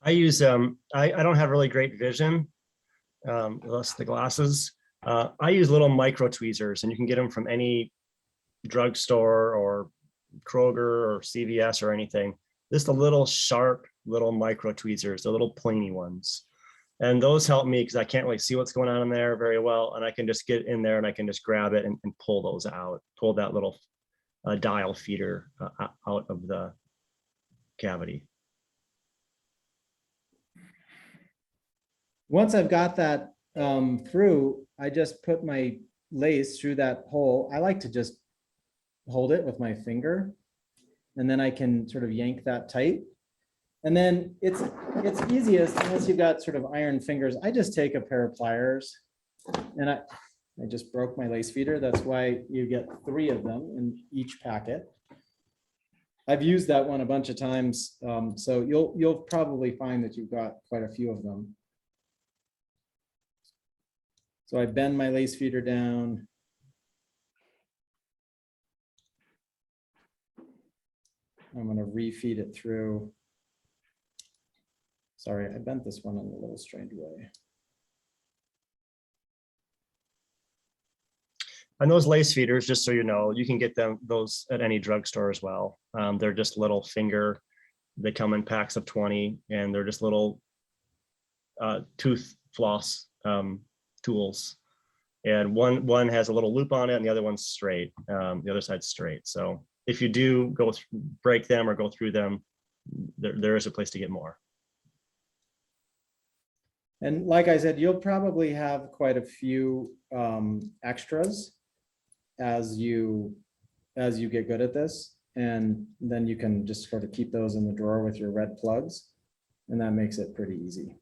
I use, I don't have really great vision, unless the glasses. I use little micro tweezers, and you can get them from any drugstore or Kroger or CVS or anything. Just a little sharp little micro tweezers, the little plainy ones. And those help me because I can't really see what's going on in there very well. And I can just get in there and I can just grab it and pull those out, pull that little dial feeder out of the cavity. Once I've got that through, I just put my lace through that hole. I like to just hold it with my finger, and then I can sort of yank that tight. And then it's easiest, unless you've got sort of iron fingers, I just take a pair of pliers and I just broke my lace feeder. That's why you get 3 of them in each packet. I've used that one a bunch of times. So you'll probably find that you've got quite a few of them. So I bend my lace feeder down. I'm going to refeed it through. Sorry, I bent this one in a little strange way. And those lace feeders, just so you know, you can get those at any drugstore as well. They're just little finger. They come in packs of 20, and they're just little tooth floss tools. And one has a little loop on it, and the other one's straight. The other side's straight. So if you do break them or go through them, there is a place to get more. And like I said, you'll probably have quite a few extras as you get good at this. And then you can just sort of keep those in the drawer with your red plugs. And that makes it pretty easy.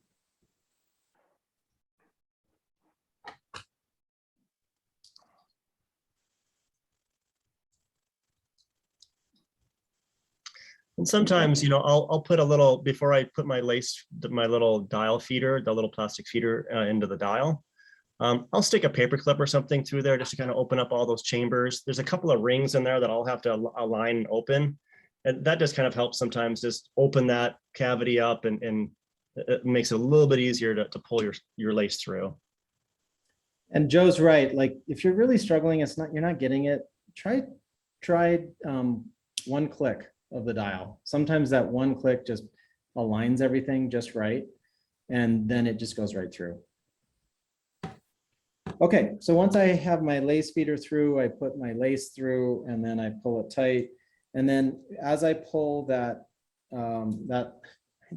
And sometimes, you know, I'll put a little, before I put my little dial feeder, the little plastic feeder into the dial, I'll stick a paper clip or something through there just to kind of open up all those chambers. There's a couple of rings in there that I'll have to align and open. And that just kind of helps sometimes just open that cavity up, and it makes it a little bit easier to pull your lace through. And Joe's right. Like if you're really struggling, you're not getting it. Try one click of the dial. Sometimes that one click just aligns everything just right, and then it just goes right through. Okay, so once I have my lace feeder through, I put my lace through, and then I pull it tight. And then as I pull that, I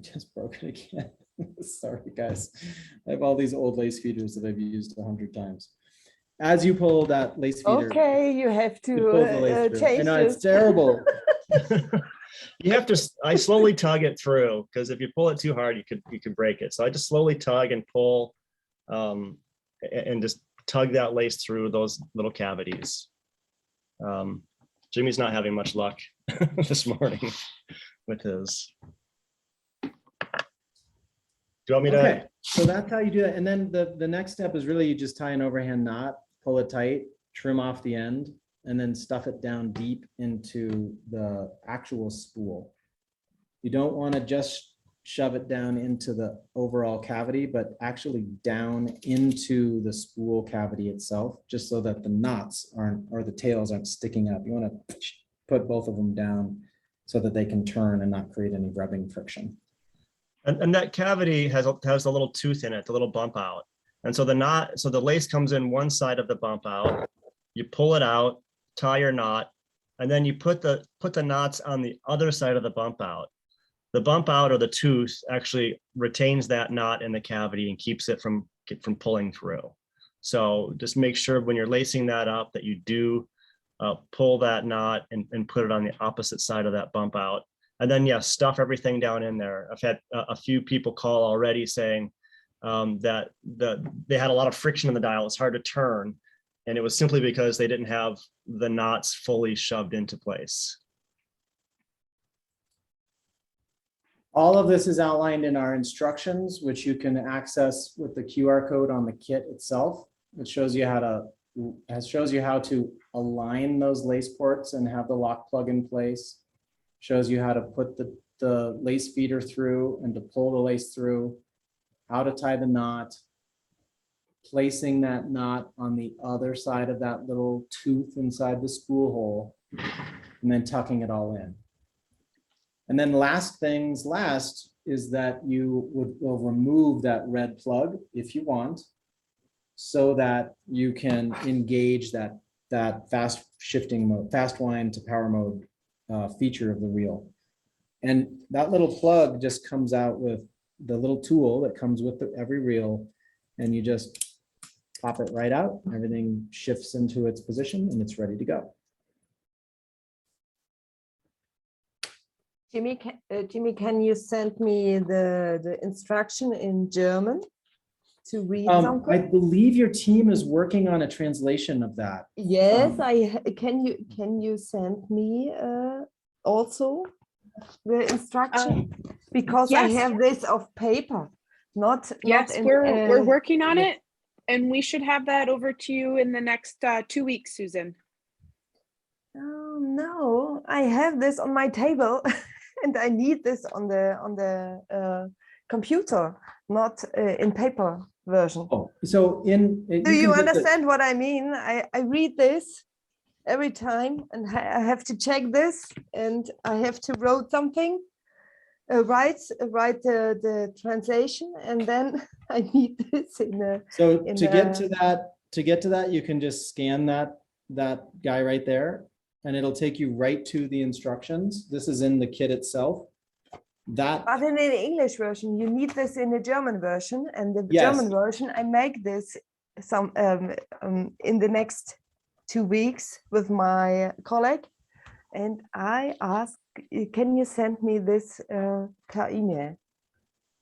just broke it again. Sorry, guys. I have all these old lace feeders that I've used 100 times. As you pull that lace feeder. Okay, you have to change I know, this. it's terrible. You have to, I slowly tug it through, because if you pull it too hard, you could break it. So I just slowly tug and pull, and just tug that lace through those little cavities. Jimmy's not having much luck this morning with his. Do you want me to? Okay, so that's how you do that. And then the next step is really you just tie an overhand knot, pull it tight, trim off the end, and then stuff it down deep into the actual spool. You don't want to just shove it down into the overall cavity, but actually down into the spool cavity itself, just so that the knots aren't, or the tails aren't sticking up. You want to put both of them down so that they can turn and not create any rubbing friction. And that cavity has a little tooth in it, the little bump out. And so the lace comes in one side of the bump out, you pull it out, tie your knot, and then you put the knots on the other side of the bump out. The bump out or the tooth actually retains that knot in the cavity and keeps it from pulling through. So just make sure when you're lacing that up that you do pull that knot and put it on the opposite side of that bump out. And then, yeah, stuff everything down in there. I've had a few people call already saying that they had a lot of friction in the dial. It's hard to turn. And it was simply because they didn't have the knots fully shoved into place. All of this is outlined in our instructions, which you can access with the QR code on the kit itself. It shows you how to align those lace ports and have the lock plug in place. Shows you how to put the lace feeder through and to pull the lace through, how to tie the knot, placing that knot on the other side of that little tooth inside the spool hole, and then tucking it all in. And then last things last is that you will remove that red plug if you want, so that you can engage that fast shifting mode, fast wind to power mode feature of the reel. And that little plug just comes out with the little tool that comes with every reel, and you just pop it right out. Everything shifts into its position and it's ready to go. Jimmy, can you send me the instruction in German to read I something? believe your team is working on a translation of that. Yes, can you send me also the instruction? Because I yes. have this of paper, not Yes, in, we're working on yeah. it, and we should have that over to you in the next 2 weeks, Susan. Oh, no, I have this on my table and I need this on the computer, not in paper version. Oh, so Do you understand what I mean? I read this every time and I have to check this and I have to write something, write the translation, and then I need this in a. So to get to that, you can just scan that guy right there, and it'll take you right to the instructions. This is in the kit itself. But in an English version, you need this in a German version, and the Yes. German version, I make this in the next 2 weeks with my colleague, and I ask, can you send me this per email?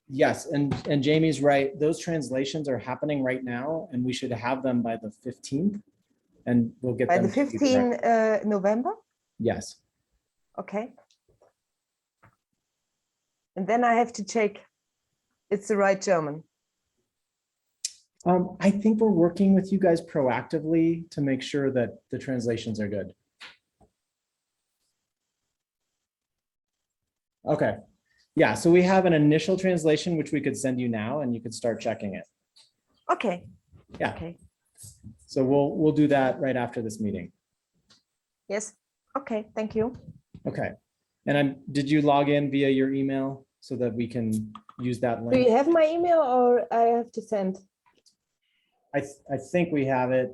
Yes, and Jamie's right. Those translations are happening right now, and we should have them by the 15th, and we'll get By them the to you direct. 15th November? Yes. Okay. And then I have to check it's the right German. I think we're working with you guys proactively to make sure that the translations are good. Okay. Yeah, so we have an initial translation, which we could send you now, and you could start checking it. Okay. Yeah. Okay. So we'll do that right after this meeting. Yes. Okay. Thank you. Okay. And did you log in via your email so that we can use that Do link? you have my email or I have to send? I think we have it.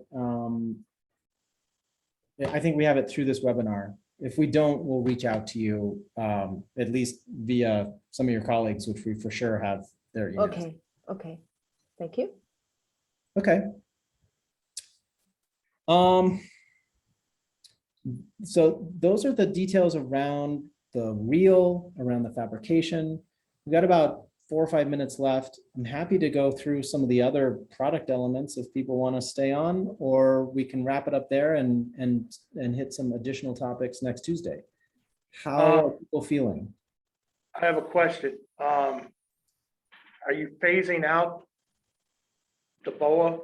I think we have it through this webinar. If we don't, we'll reach out to you, at least via some of your colleagues, which we for sure have their emails. Okay. Okay. Thank you. Okay. So those are the details around the reel, around the fabrication. We've got about 4 or 5 minutes left. I'm happy to go through some of the other product elements if people want to stay on, or we can wrap it up there and hit some additional topics next Tuesday. How are people feeling? I have a question. Are you phasing out the BOA?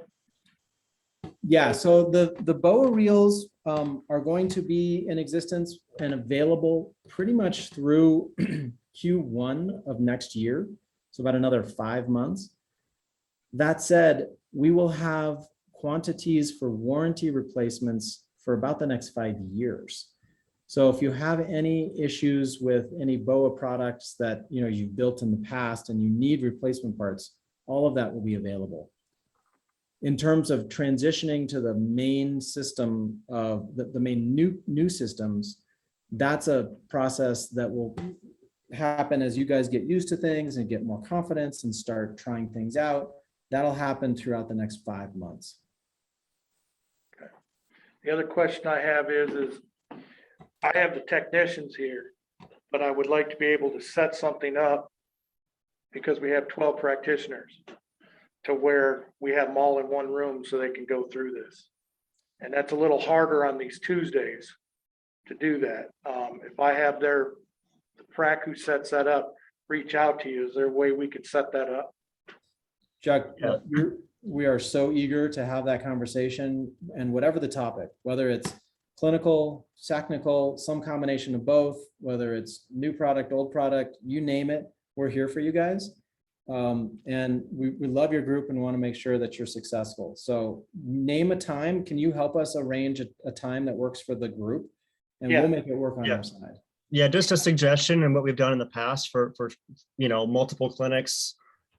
Yeah, so the BOA reels are going to be in existence and available pretty much through Q1 of next year. So about another 5 months. That said, we will have quantities for warranty replacements for about the next 5 years. So if you have any issues with any BOA products that you've built in the past and you need replacement parts, all of that will be available. In terms of transitioning to the main system of the main new systems, that's a process that will happen as you guys get used to things and get more confidence and start trying things out. That'll happen throughout the next 5 months. Okay. The other question I have is I have the technicians here, but I would like to be able to set something up because we have 12 practitioners to where we have them all in one room so they can go through this. And that's a little harder on these Tuesdays to do that. If I have the prac who sets that up, reach out to you, is there a way we could set that up? Chuck, we are so eager to have that conversation, and whatever the topic, whether it's clinical, technical, some combination of both, whether it's new product, old product, you name it, we're here for you guys. And we love your group and want to make sure that you're successful. So name a time. Can you help us arrange a time that works for the group? And we'll make it work on our side. Yeah, just a suggestion and what we've done in the past for multiple clinics,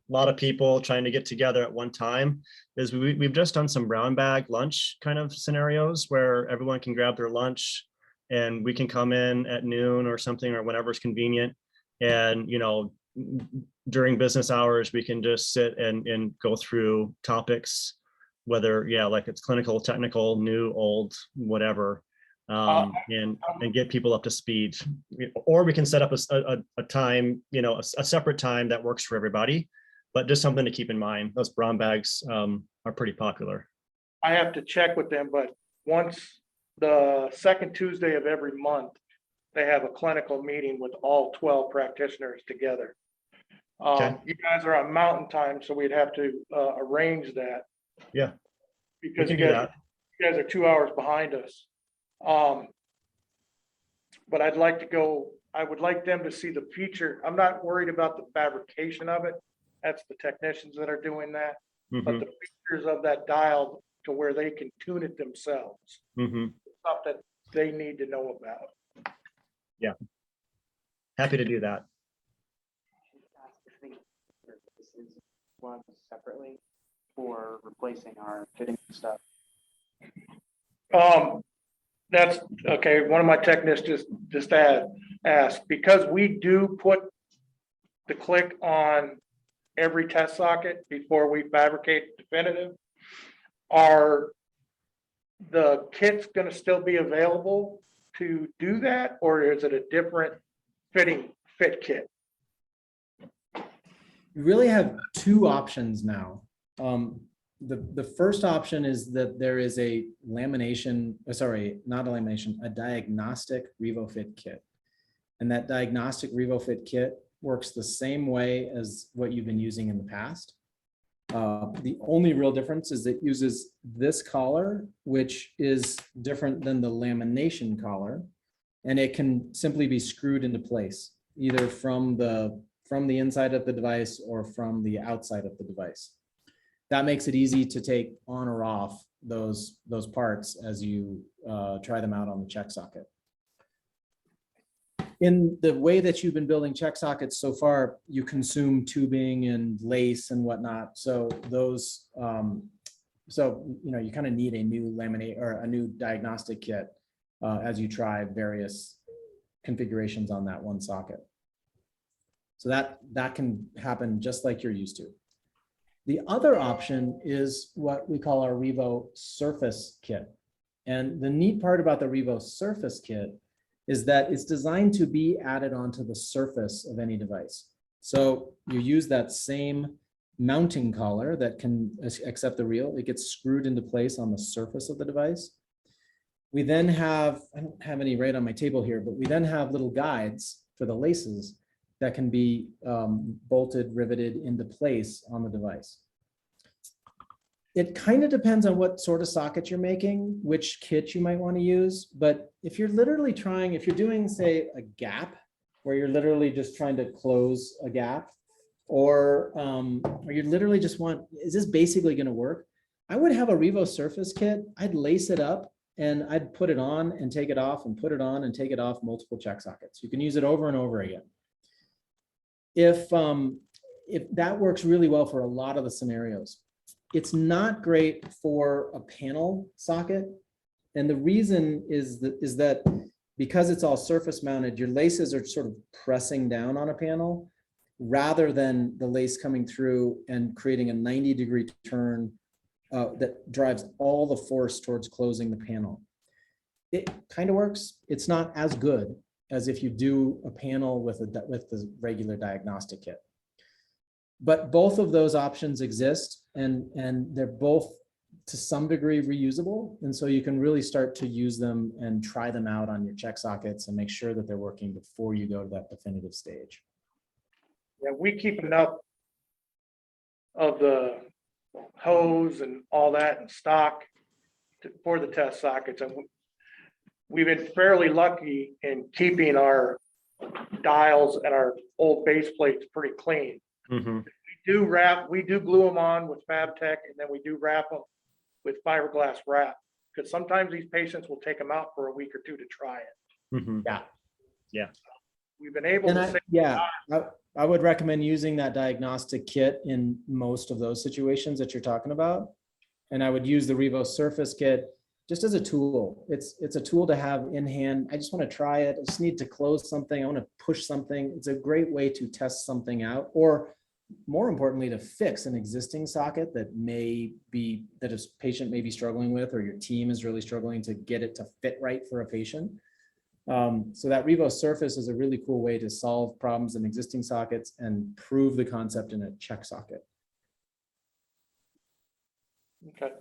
a lot of people trying to get together at one time, is we've just done some brown bag lunch kind of scenarios where everyone can grab their lunch and we can come in at noon or something or whenever it's convenient. And, during business hours, we can just sit and go through topics, whether, like it's clinical, technical, new, old, whatever, and get people up to speed. Or we can set up a time, a separate time that works for everybody. But just something to keep in mind, those brown bags are pretty popular. I have to check with them, but once the second Tuesday of every month, they have a clinical meeting with all 12 practitioners together. Okay. You guys are on mountain time, so we'd have to arrange that. Yeah. Because you guys are 2 hours behind us. But I would like them to see the feature. I'm not worried about the fabrication of it. That's the technicians that are doing that. Mm-hmm. But the features of that dial to where they can tune it themselves. Mm-hmm. Stuff that they need to know about. Yeah. Happy to do that. One separately for replacing our fitting stuff. That's okay. One of my technicians just asked, because we do put the click on every test socket before we fabricate definitive, are the kits going to still be available to do that, or is it a different fit kit? You really have two options now. The first option is that there is a a diagnostic Revo Fit kit. And that diagnostic Revo Fit kit works the same way as what you've been using in the past. The only real difference is it uses this collar, which is different than the lamination collar, and it can simply be screwed into place, either from the inside of the device or from the outside of the device. That makes it easy to take on or off those parts as you try them out on the check socket. In the way that you've been building check sockets so far, you consume tubing and lace and whatnot. So those, you kind of need a new laminate or a new diagnostic kit as you try various configurations on that one socket. So that can happen just like you're used to. The other option is what we call our Revo Surface Kit. And the neat part about the Revo Surface Kit is that it's designed to be added onto the surface of any device. So you use that same mounting collar that can accept the reel. It gets screwed into place on the surface of the device. We then have, I don't have any right on my table here, but we then have little guides for the laces that can be bolted, riveted into place on the device. It kind of depends on what sort of socket you're making, which kit you might want to use. But if you're literally trying, if you're doing, say, a gap, where you're literally just trying to close a gap, or you literally just want, is this basically going to work? I would have a Revo Surface Kit. I'd lace it up and I'd put it on and take it off and put it on and take it off multiple check sockets. You can use it over and over again. If that works really well for a lot of the scenarios. It's not great for a panel socket. And the reason is that because it's all surface mounted, your laces are sort of pressing down on a panel rather than the lace coming through and creating a 90-degree turn that drives all the force towards closing the panel. It kind of works. It's not as good as if you do a panel with the regular diagnostic kit. But both of those options exist, and they're both to some degree reusable. And so you can really start to use them and try them out on your check sockets and make sure that they're working before you go to that definitive stage. Yeah, we keep enough of the hose and all that in stock for the test sockets. And we've been fairly lucky in keeping our dials and our old base plates pretty clean. Mm-hmm. We do glue them on with FabTech, and then we do wrap them with fiberglass wrap, because sometimes these patients will take them out for a week or two to try it. Mm-hmm. Yeah. We've been able to save. I would recommend using that diagnostic kit in most of those situations that you're talking about. And I would use the Revo Surface Kit just as a tool. It's a tool to have in hand. I just want to try it. I just need to close something. I want to push something. It's a great way to test something out, or more importantly, to fix an existing socket that a patient may be struggling with, or your team is really struggling to get it to fit right for a patient. So that Revo Surface is a really cool way to solve problems in existing sockets and prove the concept in a check socket. Okay.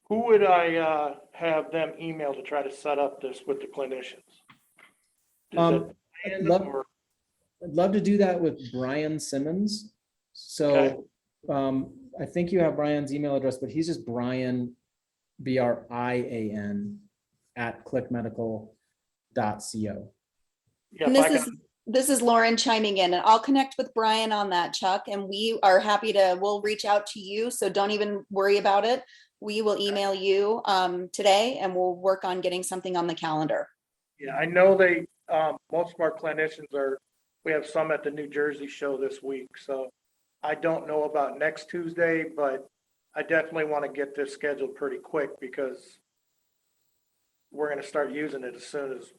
Who would I have them email to try to set up this with the clinicians? I'd love to do that with Brian Simmons. So I think you have Brian's email address, but he's just Brian, BRIAN @clickmedical.co. Yeah, And this is Lauren chiming in, and I'll connect with Brian on that, Chuck, and we are happy we'll reach out to you. So don't even worry about it. We will email you today, and we'll work on getting something on the calendar. Yeah, I know most of our clinicians we have some at the New Jersey show this week. So I don't know about next Tuesday, but I definitely want to get this scheduled pretty quick, because we're going to start using it as soon as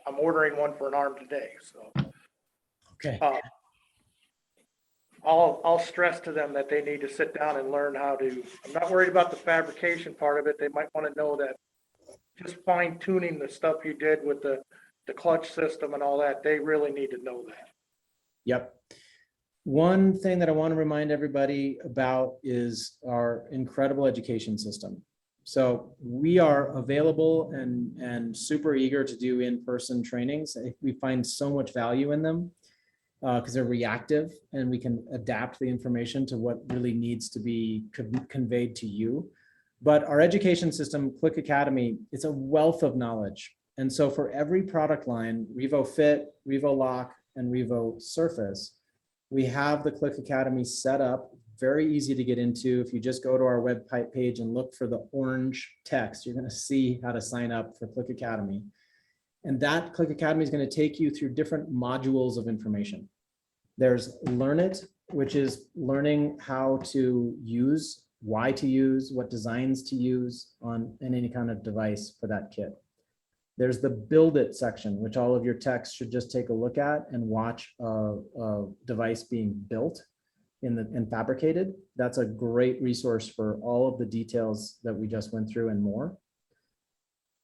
I'm ordering one for an arm today. So, Okay. I'll stress to them that they need to sit down and learn I'm not worried about the fabrication part of it. They might want to know that just fine tuning the stuff you did with the clutch system and all that, they really need to know that. Yep. One thing that I want to remind everybody about is our incredible education system. So we are available and super eager to do in-person trainings. We find so much value in them because they're reactive, and we can adapt the information to what really needs to be conveyed to you. But our education system, Click Academy, it's a wealth of knowledge. And so for every product line, Revo Fit, Revo Lock, and Revo Surface, we have the Click Academy set up, very easy to get into. If you just go to our web page and look for the orange text, you're going to see how to sign up for Click Academy. And that Click Academy is going to take you through different modules of information. There's Learn It, which is learning how to use, why to use, what designs to use in any kind of device for that kit. There's the Build It section, which all of your techs should just take a look at and watch a device being built and fabricated. That's a great resource for all of the details that we just went through and more.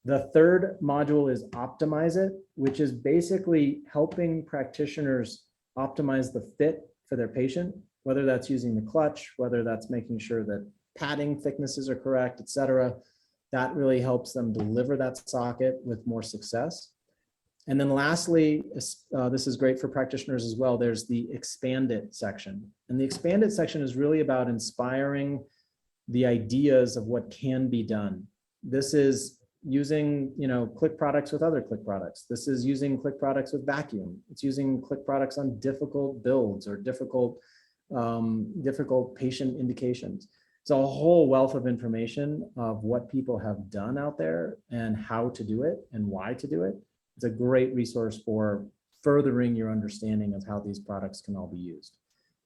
The third module is Optimize It, which is basically helping practitioners optimize the fit for their patient, whether that's using the clutch, whether that's making sure that padding thicknesses are correct, et cetera. That really helps them deliver that socket with more success. And then lastly, this is great for practitioners as well. There's the Expand It section. And the Expand It section is really about inspiring the ideas of what can be done. This is using, click products with other click products. This is using click products with vacuum. It's using click products on difficult builds or difficult patient indications. It's a whole wealth of information of what people have done out there and how to do it and why to do it. It's a great resource for furthering your understanding of how these products can all be used.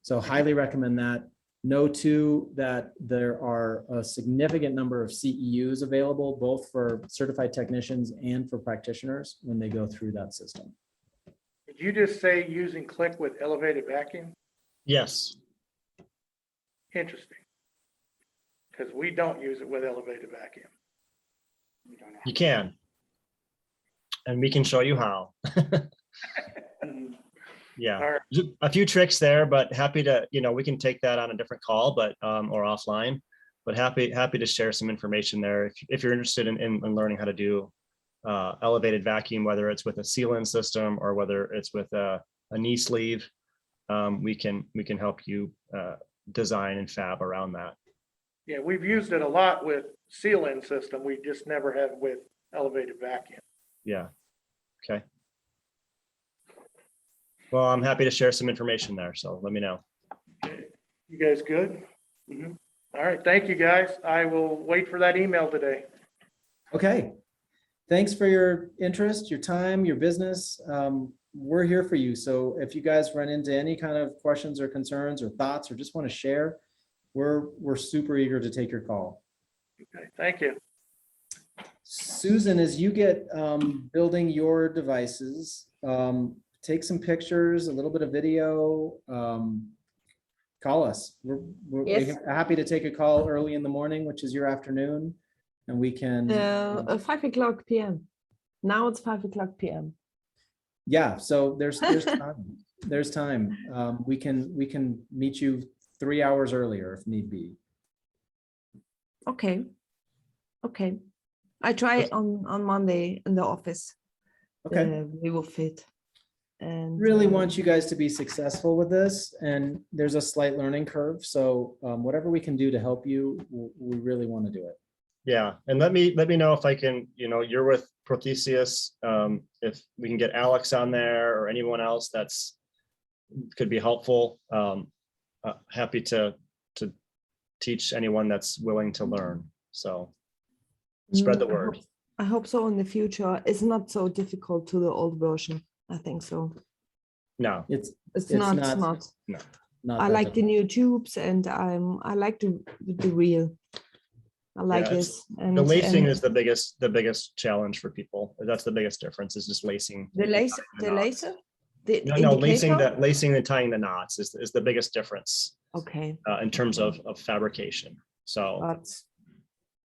So highly recommend that. Know too that there are a significant number of CEUs available, both for certified technicians and for practitioners when they go through that system. Did you just say using click with elevated vacuum? Yes. Interesting. Because we don't use it with elevated vacuum. We don't have. You can. And we can show you how. Yeah, All right. a few tricks there, but happy to, we can take that on a different call, but or offline. But happy to share some information there if you're interested in learning how to do elevated vacuum, whether it's with a seal-in system or whether it's with a knee sleeve. We can help you design and fab around that. Yeah, we've used it a lot with seal-in system. We just never have with elevated vacuum. Yeah. Okay. Well, I'm happy to share some information there, so let me know. Okay. You guys good? All right, thank you, guys. I will wait for that email today. Okay. Thanks for your interest, your time, your business. We're here for you. So if you guys run into any kind of questions or concerns or thoughts or just want to share, we're super eager to take your call. Okay, thank you. Susan, as you get building your devices, take some pictures, a little bit of video, call us. We're Yes. happy to take a call early in the morning, which is your afternoon, and we can. 5:00 p.m. Now it's 5:00 p.m. Yeah, so there's time. There's time. We can meet you 3 hours earlier if need be. Okay. I try on Monday in the office. Okay. We will fit. And Really want you guys to be successful with this, and there's a slight learning curve. So whatever we can do to help you, we really want to do it. Yeah, and let me know if I can, you're with Protheseus, if we can get Alex on there or anyone else that's could be helpful. Happy to teach anyone that's willing to learn. So spread the word. I hope so in the future. It's not so difficult to the old version. I think so. No, It's not. not. no. Not I that like the difficult. new tubes, and I like the real. I like Yeah, this. And The lacing and is the biggest challenge for people. That's the biggest difference, is just lacing. the laser. The knots. laser. The No, indicator? lacing and tying the knots is the biggest difference Okay, in terms of fabrication. So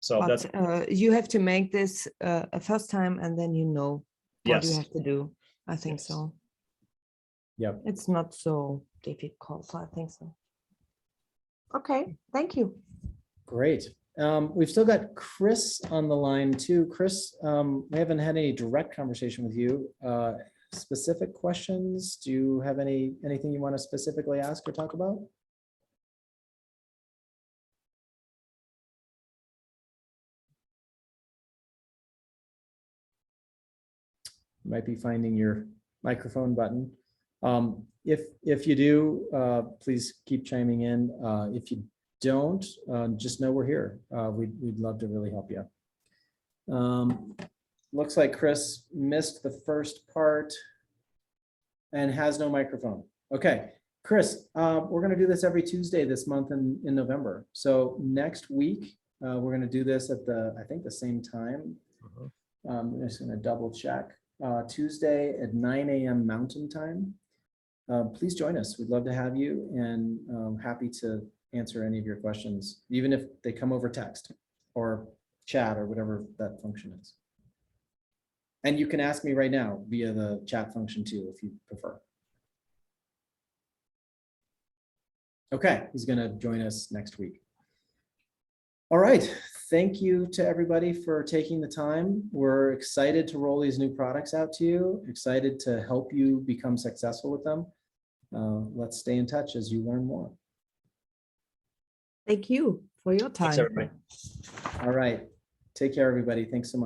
but that's, you have to make this a first time, and then you know what you yes. have to do. I think Yes. so. Yep. It's not so difficult. So I think so. Okay, thank you. Great. We've still got Chris on the line too. Chris, we haven't had any direct conversation with you. Specific questions? Do you have anything you want to specifically ask or talk about? Might be finding your microphone button. If you do, please keep chiming in. If you don't, just know we're here. We'd love to really help you. Looks like Chris missed the first part and has no microphone. Okay, Chris, we're going to do this every Tuesday this month in November. So next week, we're going to do this at I think the same time. I'm just going to double check. Tuesday at 9 a.m. Mountain Time. Please join us. We'd love to have you, and happy to answer any of your questions, even if they come over text or chat or whatever that function is. And you can ask me right now via the chat function too, if you prefer. Okay, he's going to join us next week. All right. Thank you to everybody for taking the time. We're excited to roll these new products out to you, excited to help you become successful with them. Let's stay in touch as you learn more. Thank you for your Thanks, time. everybody. All right. Take care, everybody. Thanks so much.